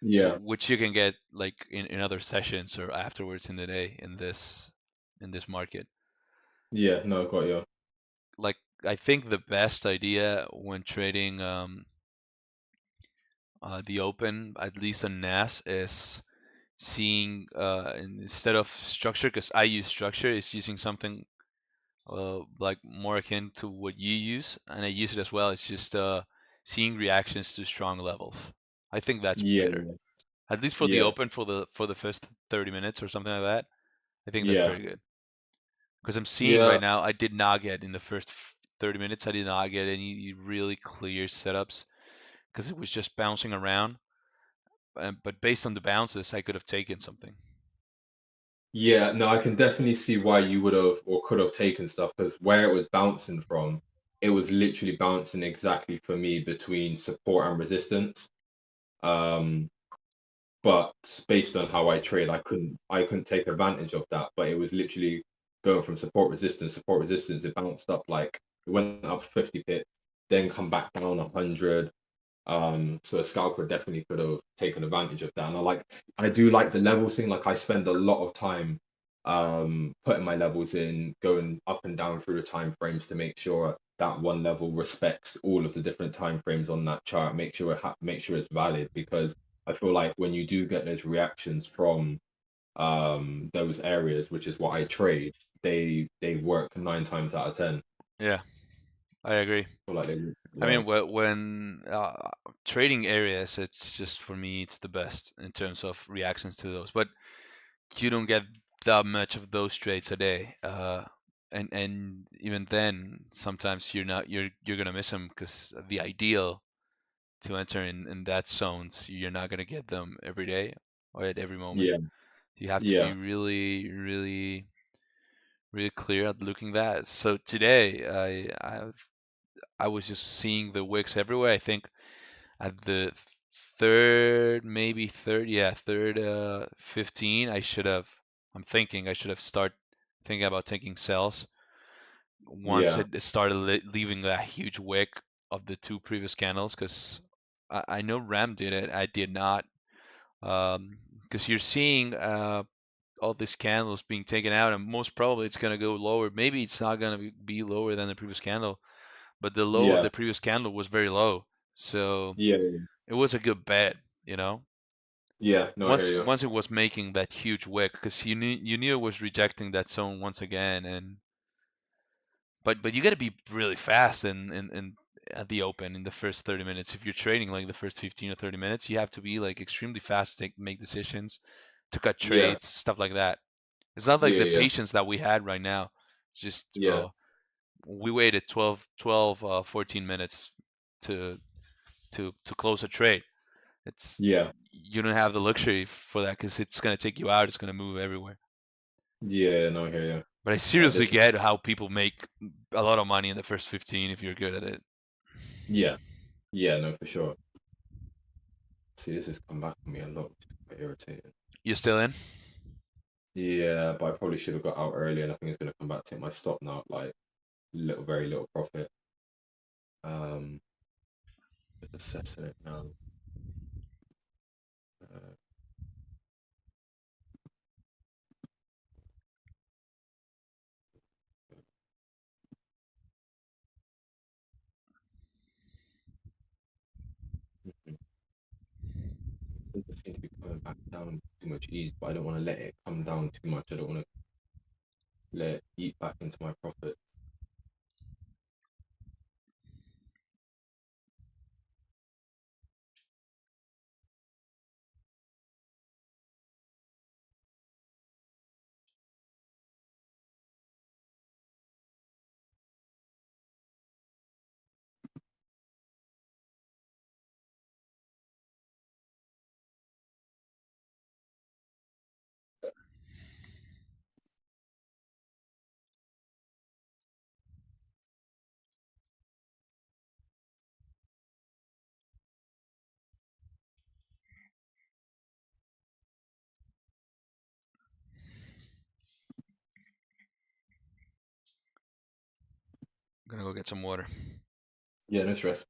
yeah, which you can get like in other sessions or afterwards in the day in this market. yeah. No, got you. Like I think the best idea when trading the open, at least on NAS, is seeing instead of structure, because I use structure, is using something like more akin to what you use, and I use it as well. It's just seeing reactions to strong levels. I think that's Yeah, better, at least for the yeah, open for the first 30 minutes or something like that. I think that's yeah, very good because I'm seeing right yeah. now I did not get in the first 30 minutes. I did not get any really clear setups because it was just bouncing around. But based on the bounces, I could have taken something. Yeah, no, I can definitely see why you would have or could have taken stuff because where it was bouncing from, it was literally bouncing exactly for me between support and resistance. Um, but based on how I trade, I couldn't take advantage of that. But it was literally going from support, resistance. It bounced up like it went up 50 pip, then come back down 100. So a scalper definitely could have taken advantage of that. And I do like the levels thing. Like I spend a lot of time putting my levels in, going up and down through the time frames to make sure that one level respects all of the different time frames on that chart. Make sure it's valid because I feel like when you do get those reactions from those areas, which is what I trade, they work 9 times out of 10. Yeah, I agree. So like they, I mean, yeah, when trading areas, it's just for me, it's the best in terms of reactions to those. But you don't get that much of those trades a day, and even then, sometimes you're gonna miss them because the ideal to enter in that zones, you're not gonna get them every day or at every moment. yeah, You have to be yeah, really, really, really clear at looking that. So today, I was just seeing the wicks everywhere. I think at the third, maybe third, yeah, third 15, I'm thinking I should have start thinking about taking sells once yeah, it started leaving that huge wick of the two previous candles, because I know Ram did it. I did not. Because you're seeing all these candles being taken out, and most probably it's going to go lower. Maybe it's not going to be lower than the previous candle, but the low of yeah, the previous candle was very low. So yeah, it was a good bet, you know. yeah. No, I hear you. Once it was making that huge wick, because you knew it was rejecting that zone once again, and but you got to be really fast in at the open in the first 30 minutes. If you're trading like the first 15 or 30 minutes, you have to be like extremely fast to make decisions, to cut Yeah, trades, stuff like that. It's not like yeah, the yeah, patience that we had right now. Just yeah, we waited 14 minutes to to close a trade. It's yeah, You don't have the luxury for that because it's gonna take you out. It's gonna move everywhere. yeah. No, I hear you. But I seriously This is, get how people make a lot of money in the first 15 if you're good at it. yeah, yeah, no, for sure. See, this has come back on me a lot, which is quite irritating. You still in? Yeah, but I probably should have got out earlier, and I think it's gonna come back to hit my stop now, at, like little, very little profit. Um, just assessing it now. Uh, mhm. It doesn't seem to be coming back down too much ease, but I don't want to let it come down too much. I don't want to let it eat back into my profit. I'm gonna go get some water. Yeah, no stress.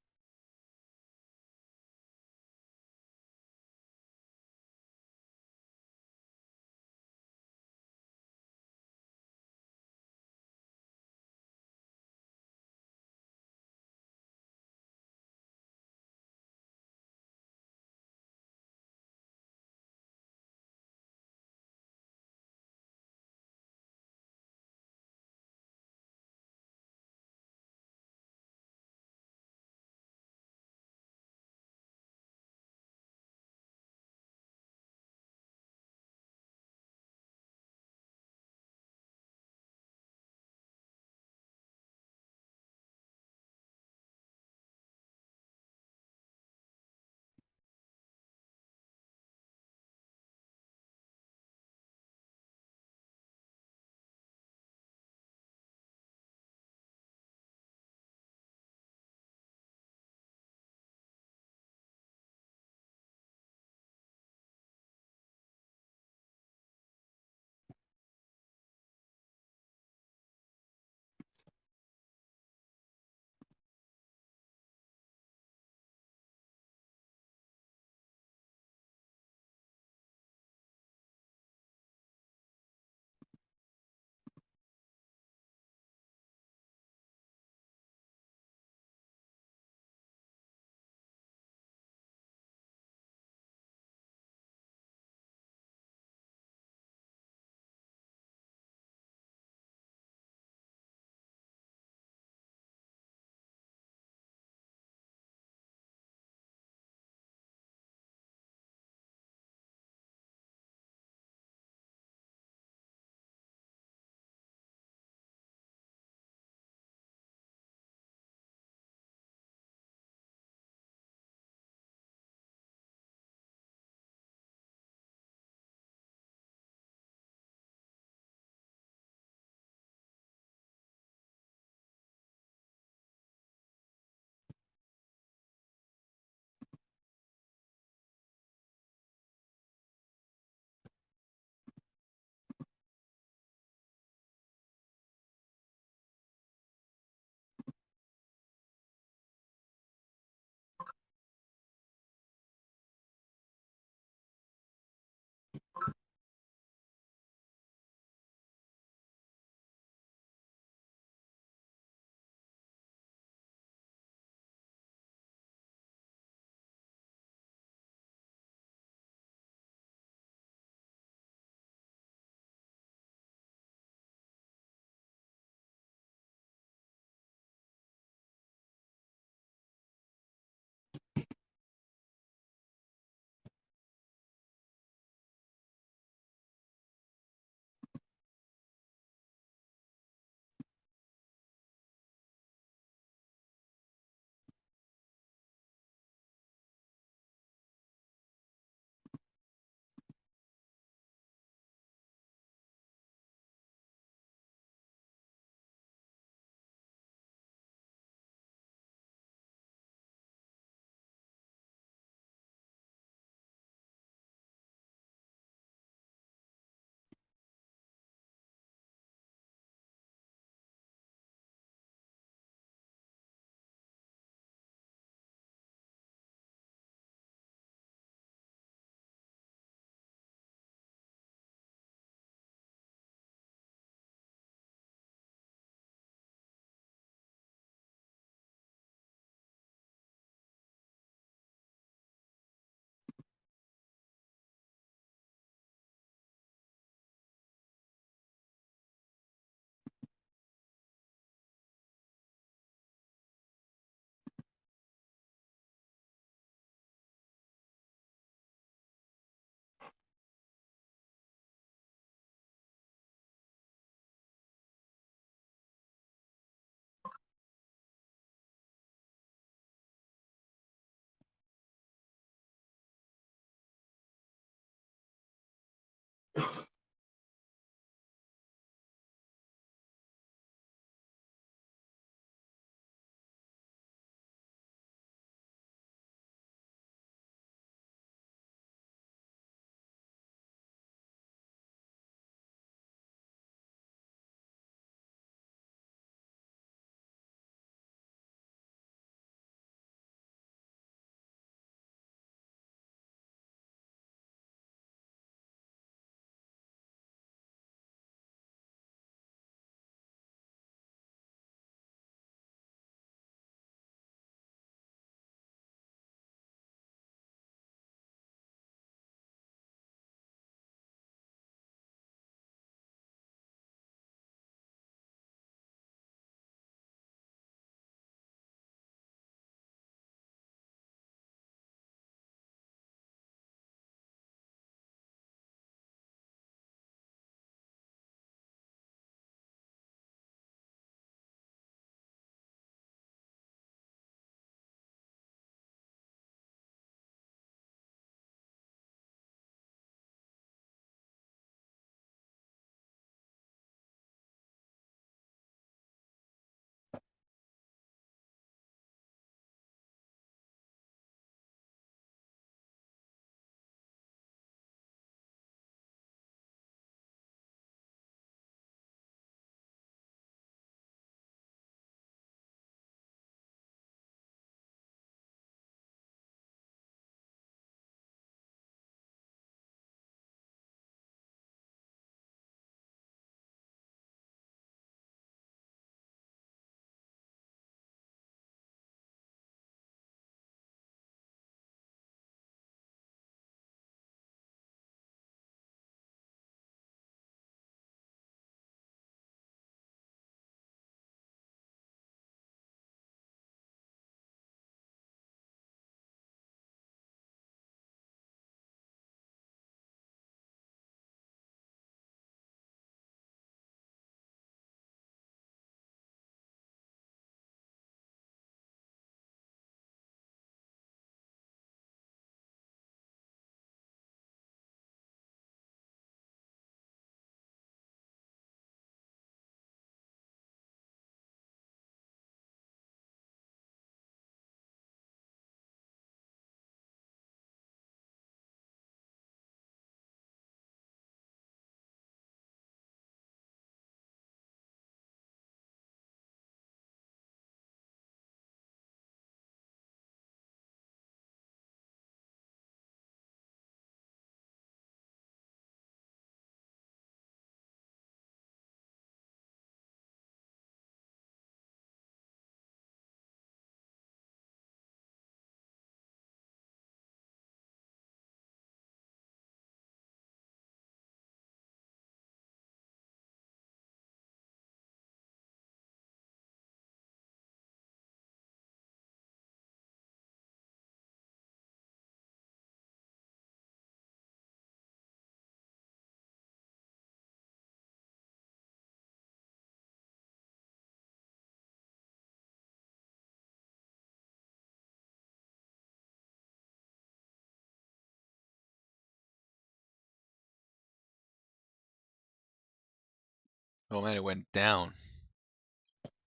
Oh man, it went down.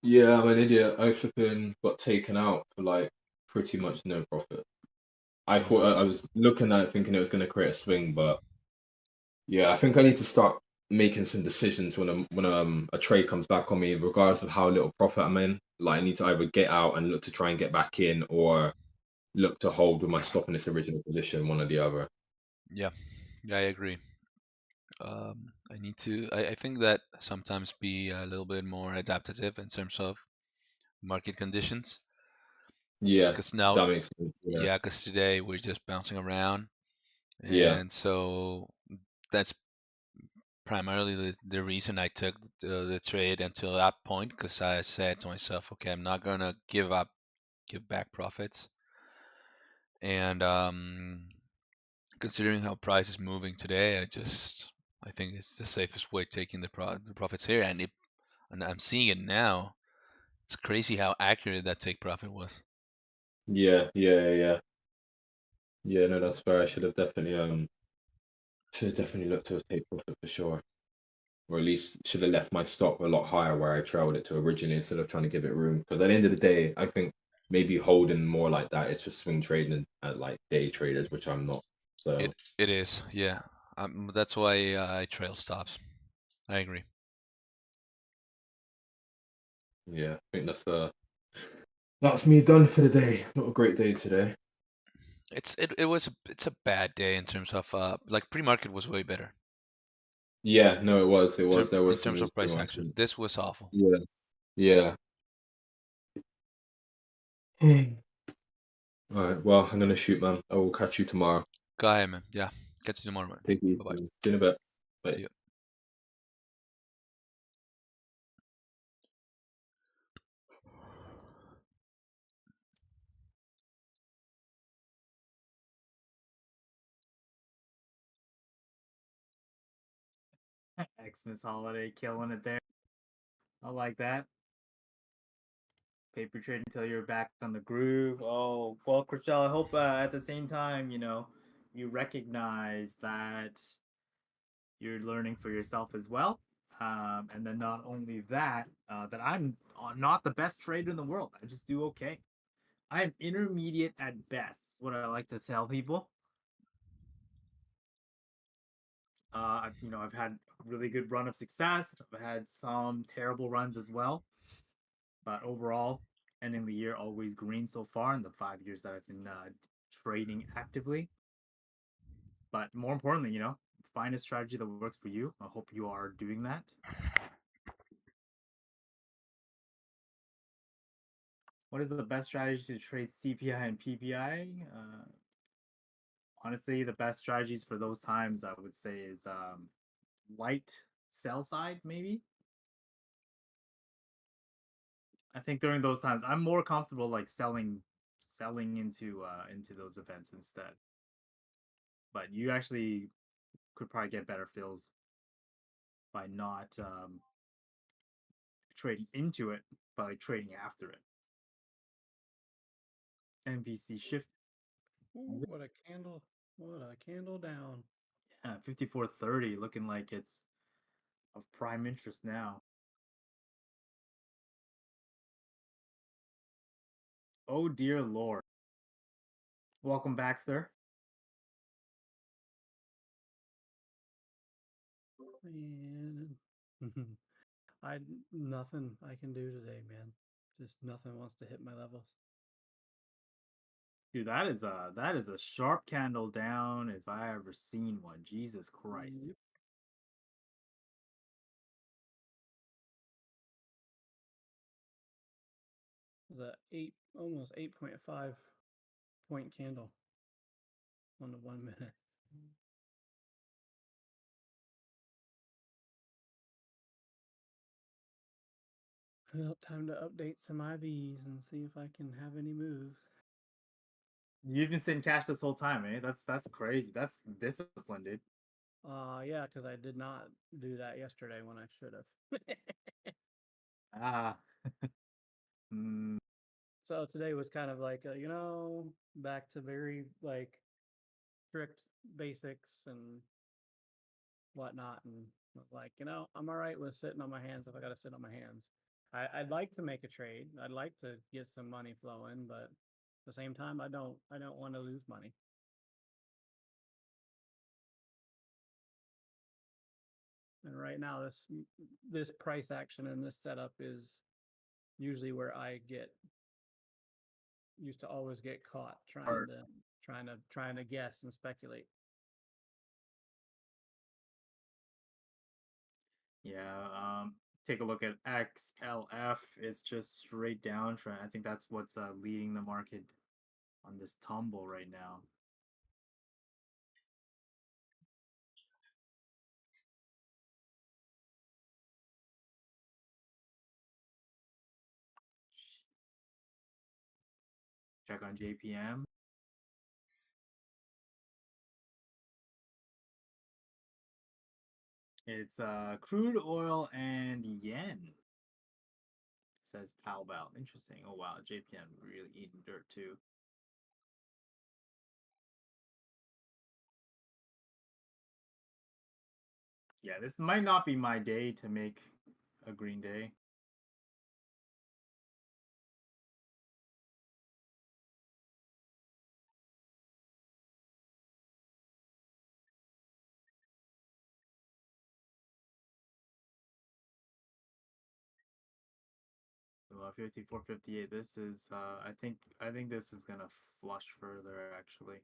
Yeah, I'm an idiot. I flipping got taken out for like pretty much no profit. I thought I was looking at it thinking it was going to create a swing, but yeah, I think I need to start making some decisions when a trade comes back on me, regardless of how little profit I'm in. Like I need to either get out and look to try and get back in, or look to hold with my stop in this original position, one or the other. Yeah, yeah, I agree. I need to. I think that sometimes be a little bit more adaptive in terms of market conditions. Yeah, Because now, that makes sense. Yeah, yeah, because today we're just bouncing around, yeah, and so that's primarily the reason I took the trade until that point. Because I said to myself, okay, I'm not gonna give back profits, and considering how price is moving today, I think it's the safest way taking the profits here, and I'm seeing it now. It's crazy how accurate that take profit was. yeah. Yeah, no, that's fair. I should have definitely looked to take profit for sure. Or at least should have left my stop a lot higher where I trailed it to originally instead of trying to give it room. Because at the end of the day, I think maybe holding more like that is for swing trading at like day traders, which I'm not. So It is, yeah. That's why I trail stops. I agree. yeah, I think that's me done for the day. Not a great day today. It's a bad day in terms of like pre-market was way better Yeah, no, it was. It was. There in was some terms really of good price ones. action. This was awful. Yeah, yeah. All right. Well, I'm gonna shoot, man. I will catch you tomorrow. Go ahead, man. Yeah. Catch you tomorrow, man. Take it Bye bye. easy. See you in a bit. Bye. See you. Xmas holiday killing it there. I like that. Paper trade until you're back on the groove. Oh, well, Chriselle, I hope at the same time, you recognize that you're learning for yourself as well. And then not only that, that I'm not the best trader in the world. I just do okay. I am intermediate at best. What I like to tell people. I've had a really good run of success. I've had some terrible runs as well. But overall, ending the year always green so far in the 5 years that I've been trading actively. But more importantly, find a strategy that works for you. I hope you are doing that. What is the best strategy to trade CPI and PPI? Honestly, the best strategies for those times I would say is light sell side, maybe. I think during those times I'm more comfortable like selling into those events instead. But you actually could probably get better fills by not trading into it, but like trading after it. NVC shift. Ooh, what a candle! What a candle down. Yeah, 54.30 looking like it's of prime interest now. Oh dear lord. Welcome back, sir. Man, nothing I can do today, man. Just nothing wants to hit my levels. Dude, that is a sharp candle down if I ever seen one. Jesus Christ. Yep. It was almost 8.5 point candle on the 1 minute. Well, time to update some IVs and see if I can have any moves. You've been sitting cash this whole time, eh? That's crazy. That's discipline, dude. Yeah, because I did not do that yesterday when I should have. Ah. Mm, So today was kind of like, back to very like strict basics and whatnot, and was like, I'm all right with sitting on my hands if I got to sit on my hands. I'd like to make a trade. I'd like to get some money flowing, but at the same time, I don't want to lose money. And right now, this price action and this setup is usually where I used to always get caught trying to guess and speculate. Yeah, take a look at XLF. It's just straight downtrend. I think that's what's leading the market on this tumble right now. Check on JPM. It's crude oil and yen. Says Powell. Interesting. Oh wow, JPM really eating dirt too. Yeah, this might not be my day to make a green day. So 54.58. This is I think this is gonna flush further actually.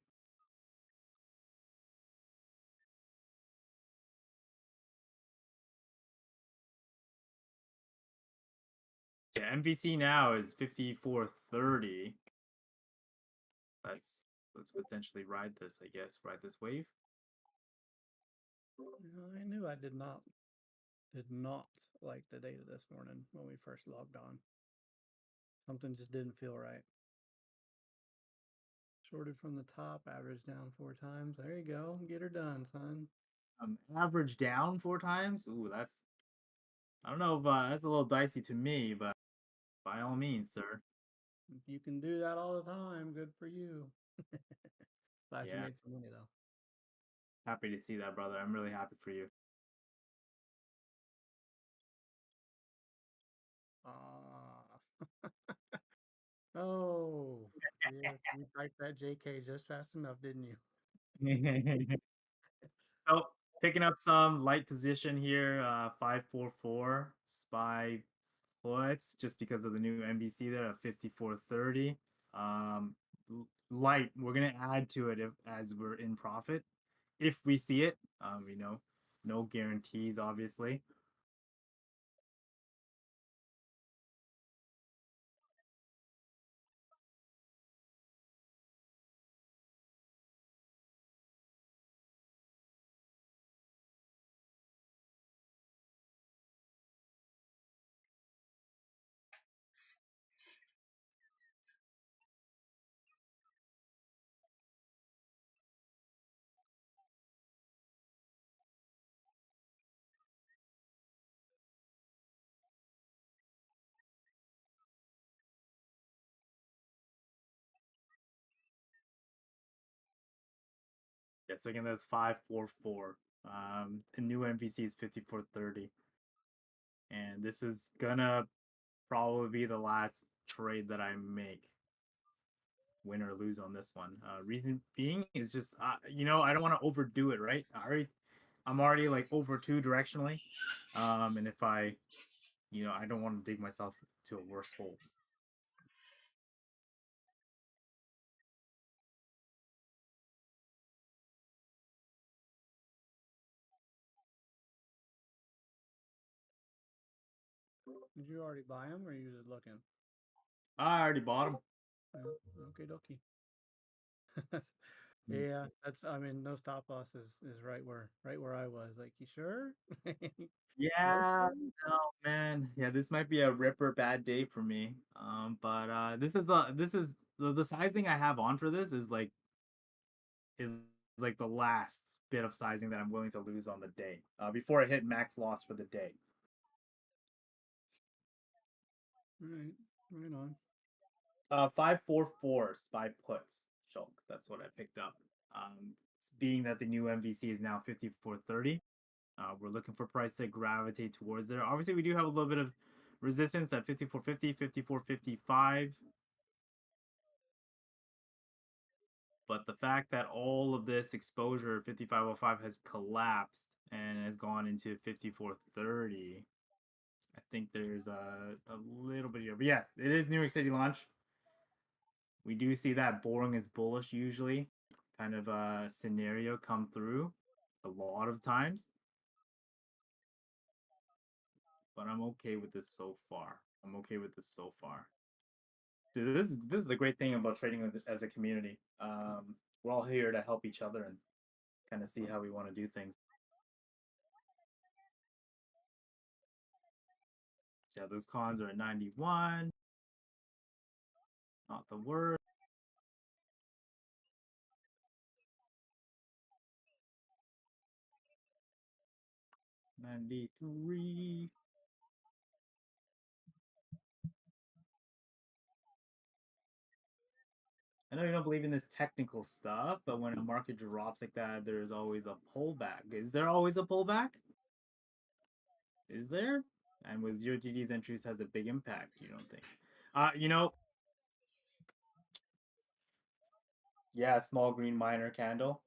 Yeah, MVC now is 54.30. Let's potentially ride this, I guess. Ride this wave. I knew I did not like the data this morning when we first logged on. Something just didn't feel right. Shorted from the top, average down 4 times. There you go. Get her done, son. Average down 4 times. Ooh, that's I don't know if that's a little dicey to me, but by all means, sir. If you can do that all the time, good for you. Glad you Yeah. made some money though. Happy to see that, brother. I'm really happy for you. Oh, yeah, you typed that JK just fast enough, didn't you? So picking up some light position here, 544 SPY puts just because of the new NBC there at 54.30. Light, we're gonna add to it as we're in profit if we see it. No guarantees, obviously. Yeah, so again, that's 544. The new MVC is 54.30. And this is gonna probably be the last trade that I make, win or lose on this one. Reason being is just I don't want to overdo it, right? I'm already like over 2 directionally. And if I don't want to dig myself to a worse hole. Did you already buy them, or are you just looking? I already bought them. Okay, dokie. Yeah, I mean, no stop loss is right where I was. Like, you sure? Yeah, no, man. Yeah, this might be a ripper bad day for me. But this is the sizing I have on for this is like the last bit of sizing that I'm willing to lose on the day. Before I hit max loss for the day. Right on. 544 SPY puts, Shulk. That's what I picked up. Being that the new MVC is now 54.30. We're looking for price to gravitate towards there. Obviously, we do have a little bit of resistance at 54.50, 54.55. But the fact that all of this exposure 55.05 has collapsed and has gone into 54.30, I think there's a little bit here. But yes, it is New York City launch. We do see that boring is bullish usually kind of a scenario come through a lot of times. But I'm okay with this so far. I'm okay with this so far. Dude, this is the great thing about trading with, as a community. We're all here to help each other and kind of see how we want to do things. So yeah, those cons are at 91. Not the worst. $93. I know you don't believe in this technical stuff, but when a market drops like that, there's always a pullback. Is there always a pullback? Is there? And with zero GDs entries has a big impact, you don't think? You know, yeah, small green minor candle.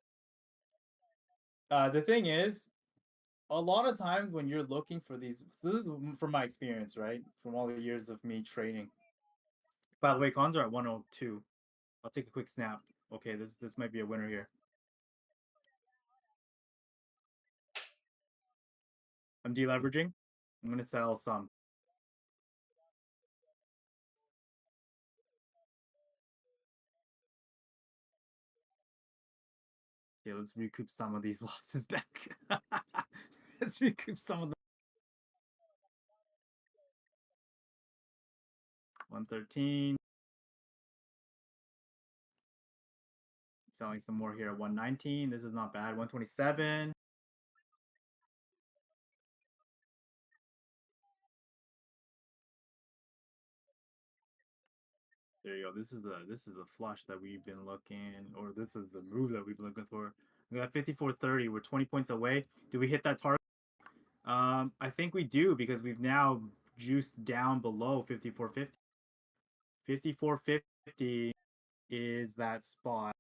The thing is, a lot of times when you're looking for these, so this is from my experience, right? From all the years of me trading. By the way, cons are at 102. I'll take a quick snap. Okay, this might be a winner here. I'm deleveraging. I'm gonna sell some. Okay, let's recoup some of these losses back. Let's recoup some of them. 113. Selling some more here at 119. This is not bad. 127. There you go. This is the flush that we've been looking, or this is the move that we've been looking for. We got 54.30. We're 20 points away. Do we hit that target? I think we do because we've now juiced down below 54.50. 54.50 is that spot.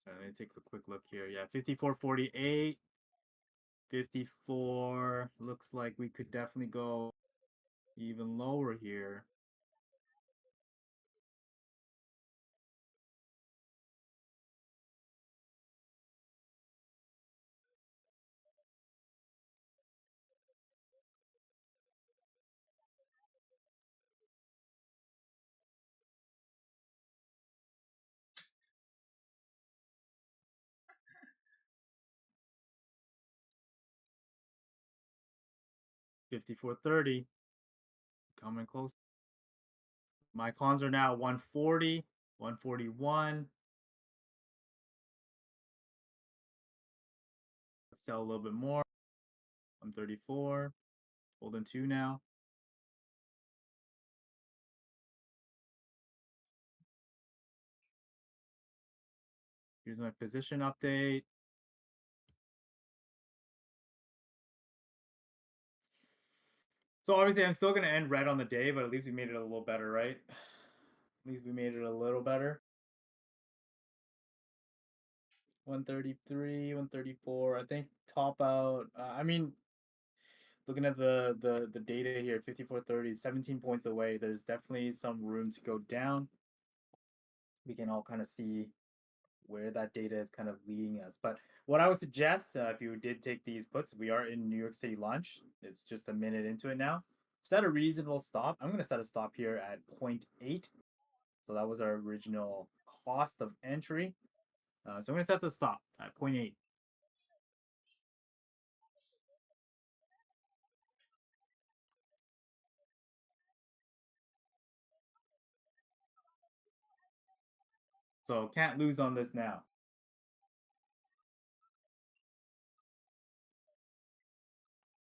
So let me take a quick look here. Yeah, 54.48. 54. Looks like we could definitely go even lower here. $54.30. Coming close. My cons are now 140, 141. Let's sell a little bit more. 134. Holding 2 now. Here's my position update. So obviously I'm still going to end red on the day, but at least we made it a little better, right? At least we made it a little better. 133, 134. I think top out. I mean, looking at the data here, 54.30, 17 points away. There's definitely some room to go down. We can all kind of see where that data is kind of leading us. But what I would suggest, if you did take these puts, we are in New York City launch. It's just a minute into it now. Set a reasonable stop. I'm going to set a stop here at 0.8. So that was our original cost of entry. So I'm going to set the stop at 0.8. So can't lose on this now.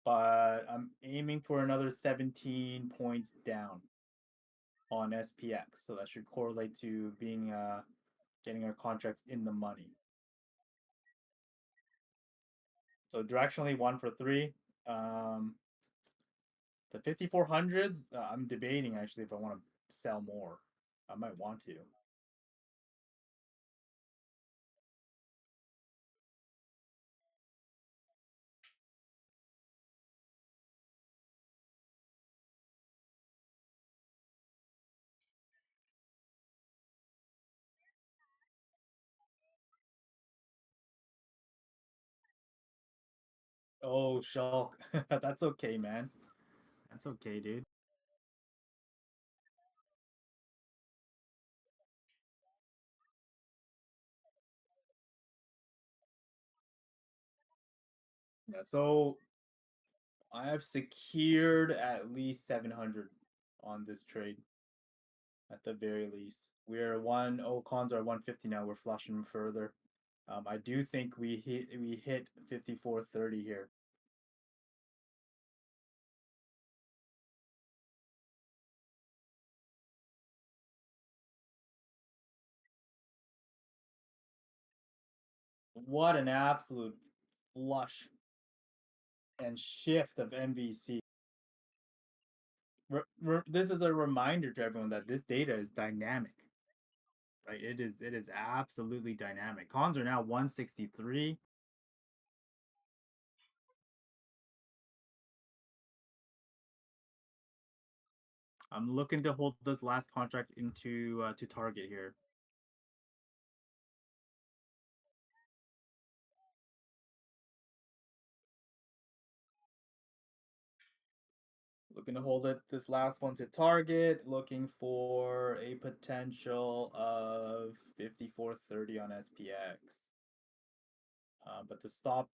but I'm aiming for another 17 points down on SPX, so that should correlate to being getting our contracts in the money. So directionally 1 for 3. The 5400s, I'm debating actually if I want to sell more. I might want to. Oh, Shulk. That's okay, man. That's okay, dude. Yeah, so I have secured at least 700 on this trade, at the very least. We're cons are 150 now. We're flushing them further. I do think we hit 54.30 here. What an absolute flush and shift of MVC. This is a reminder to everyone that this data is dynamic. Right? It is absolutely dynamic. Cons are now 163. I'm looking to hold this last contract into to target here. Looking to hold it this last one to target. Looking for a potential of 54.30 on SPX. But the stop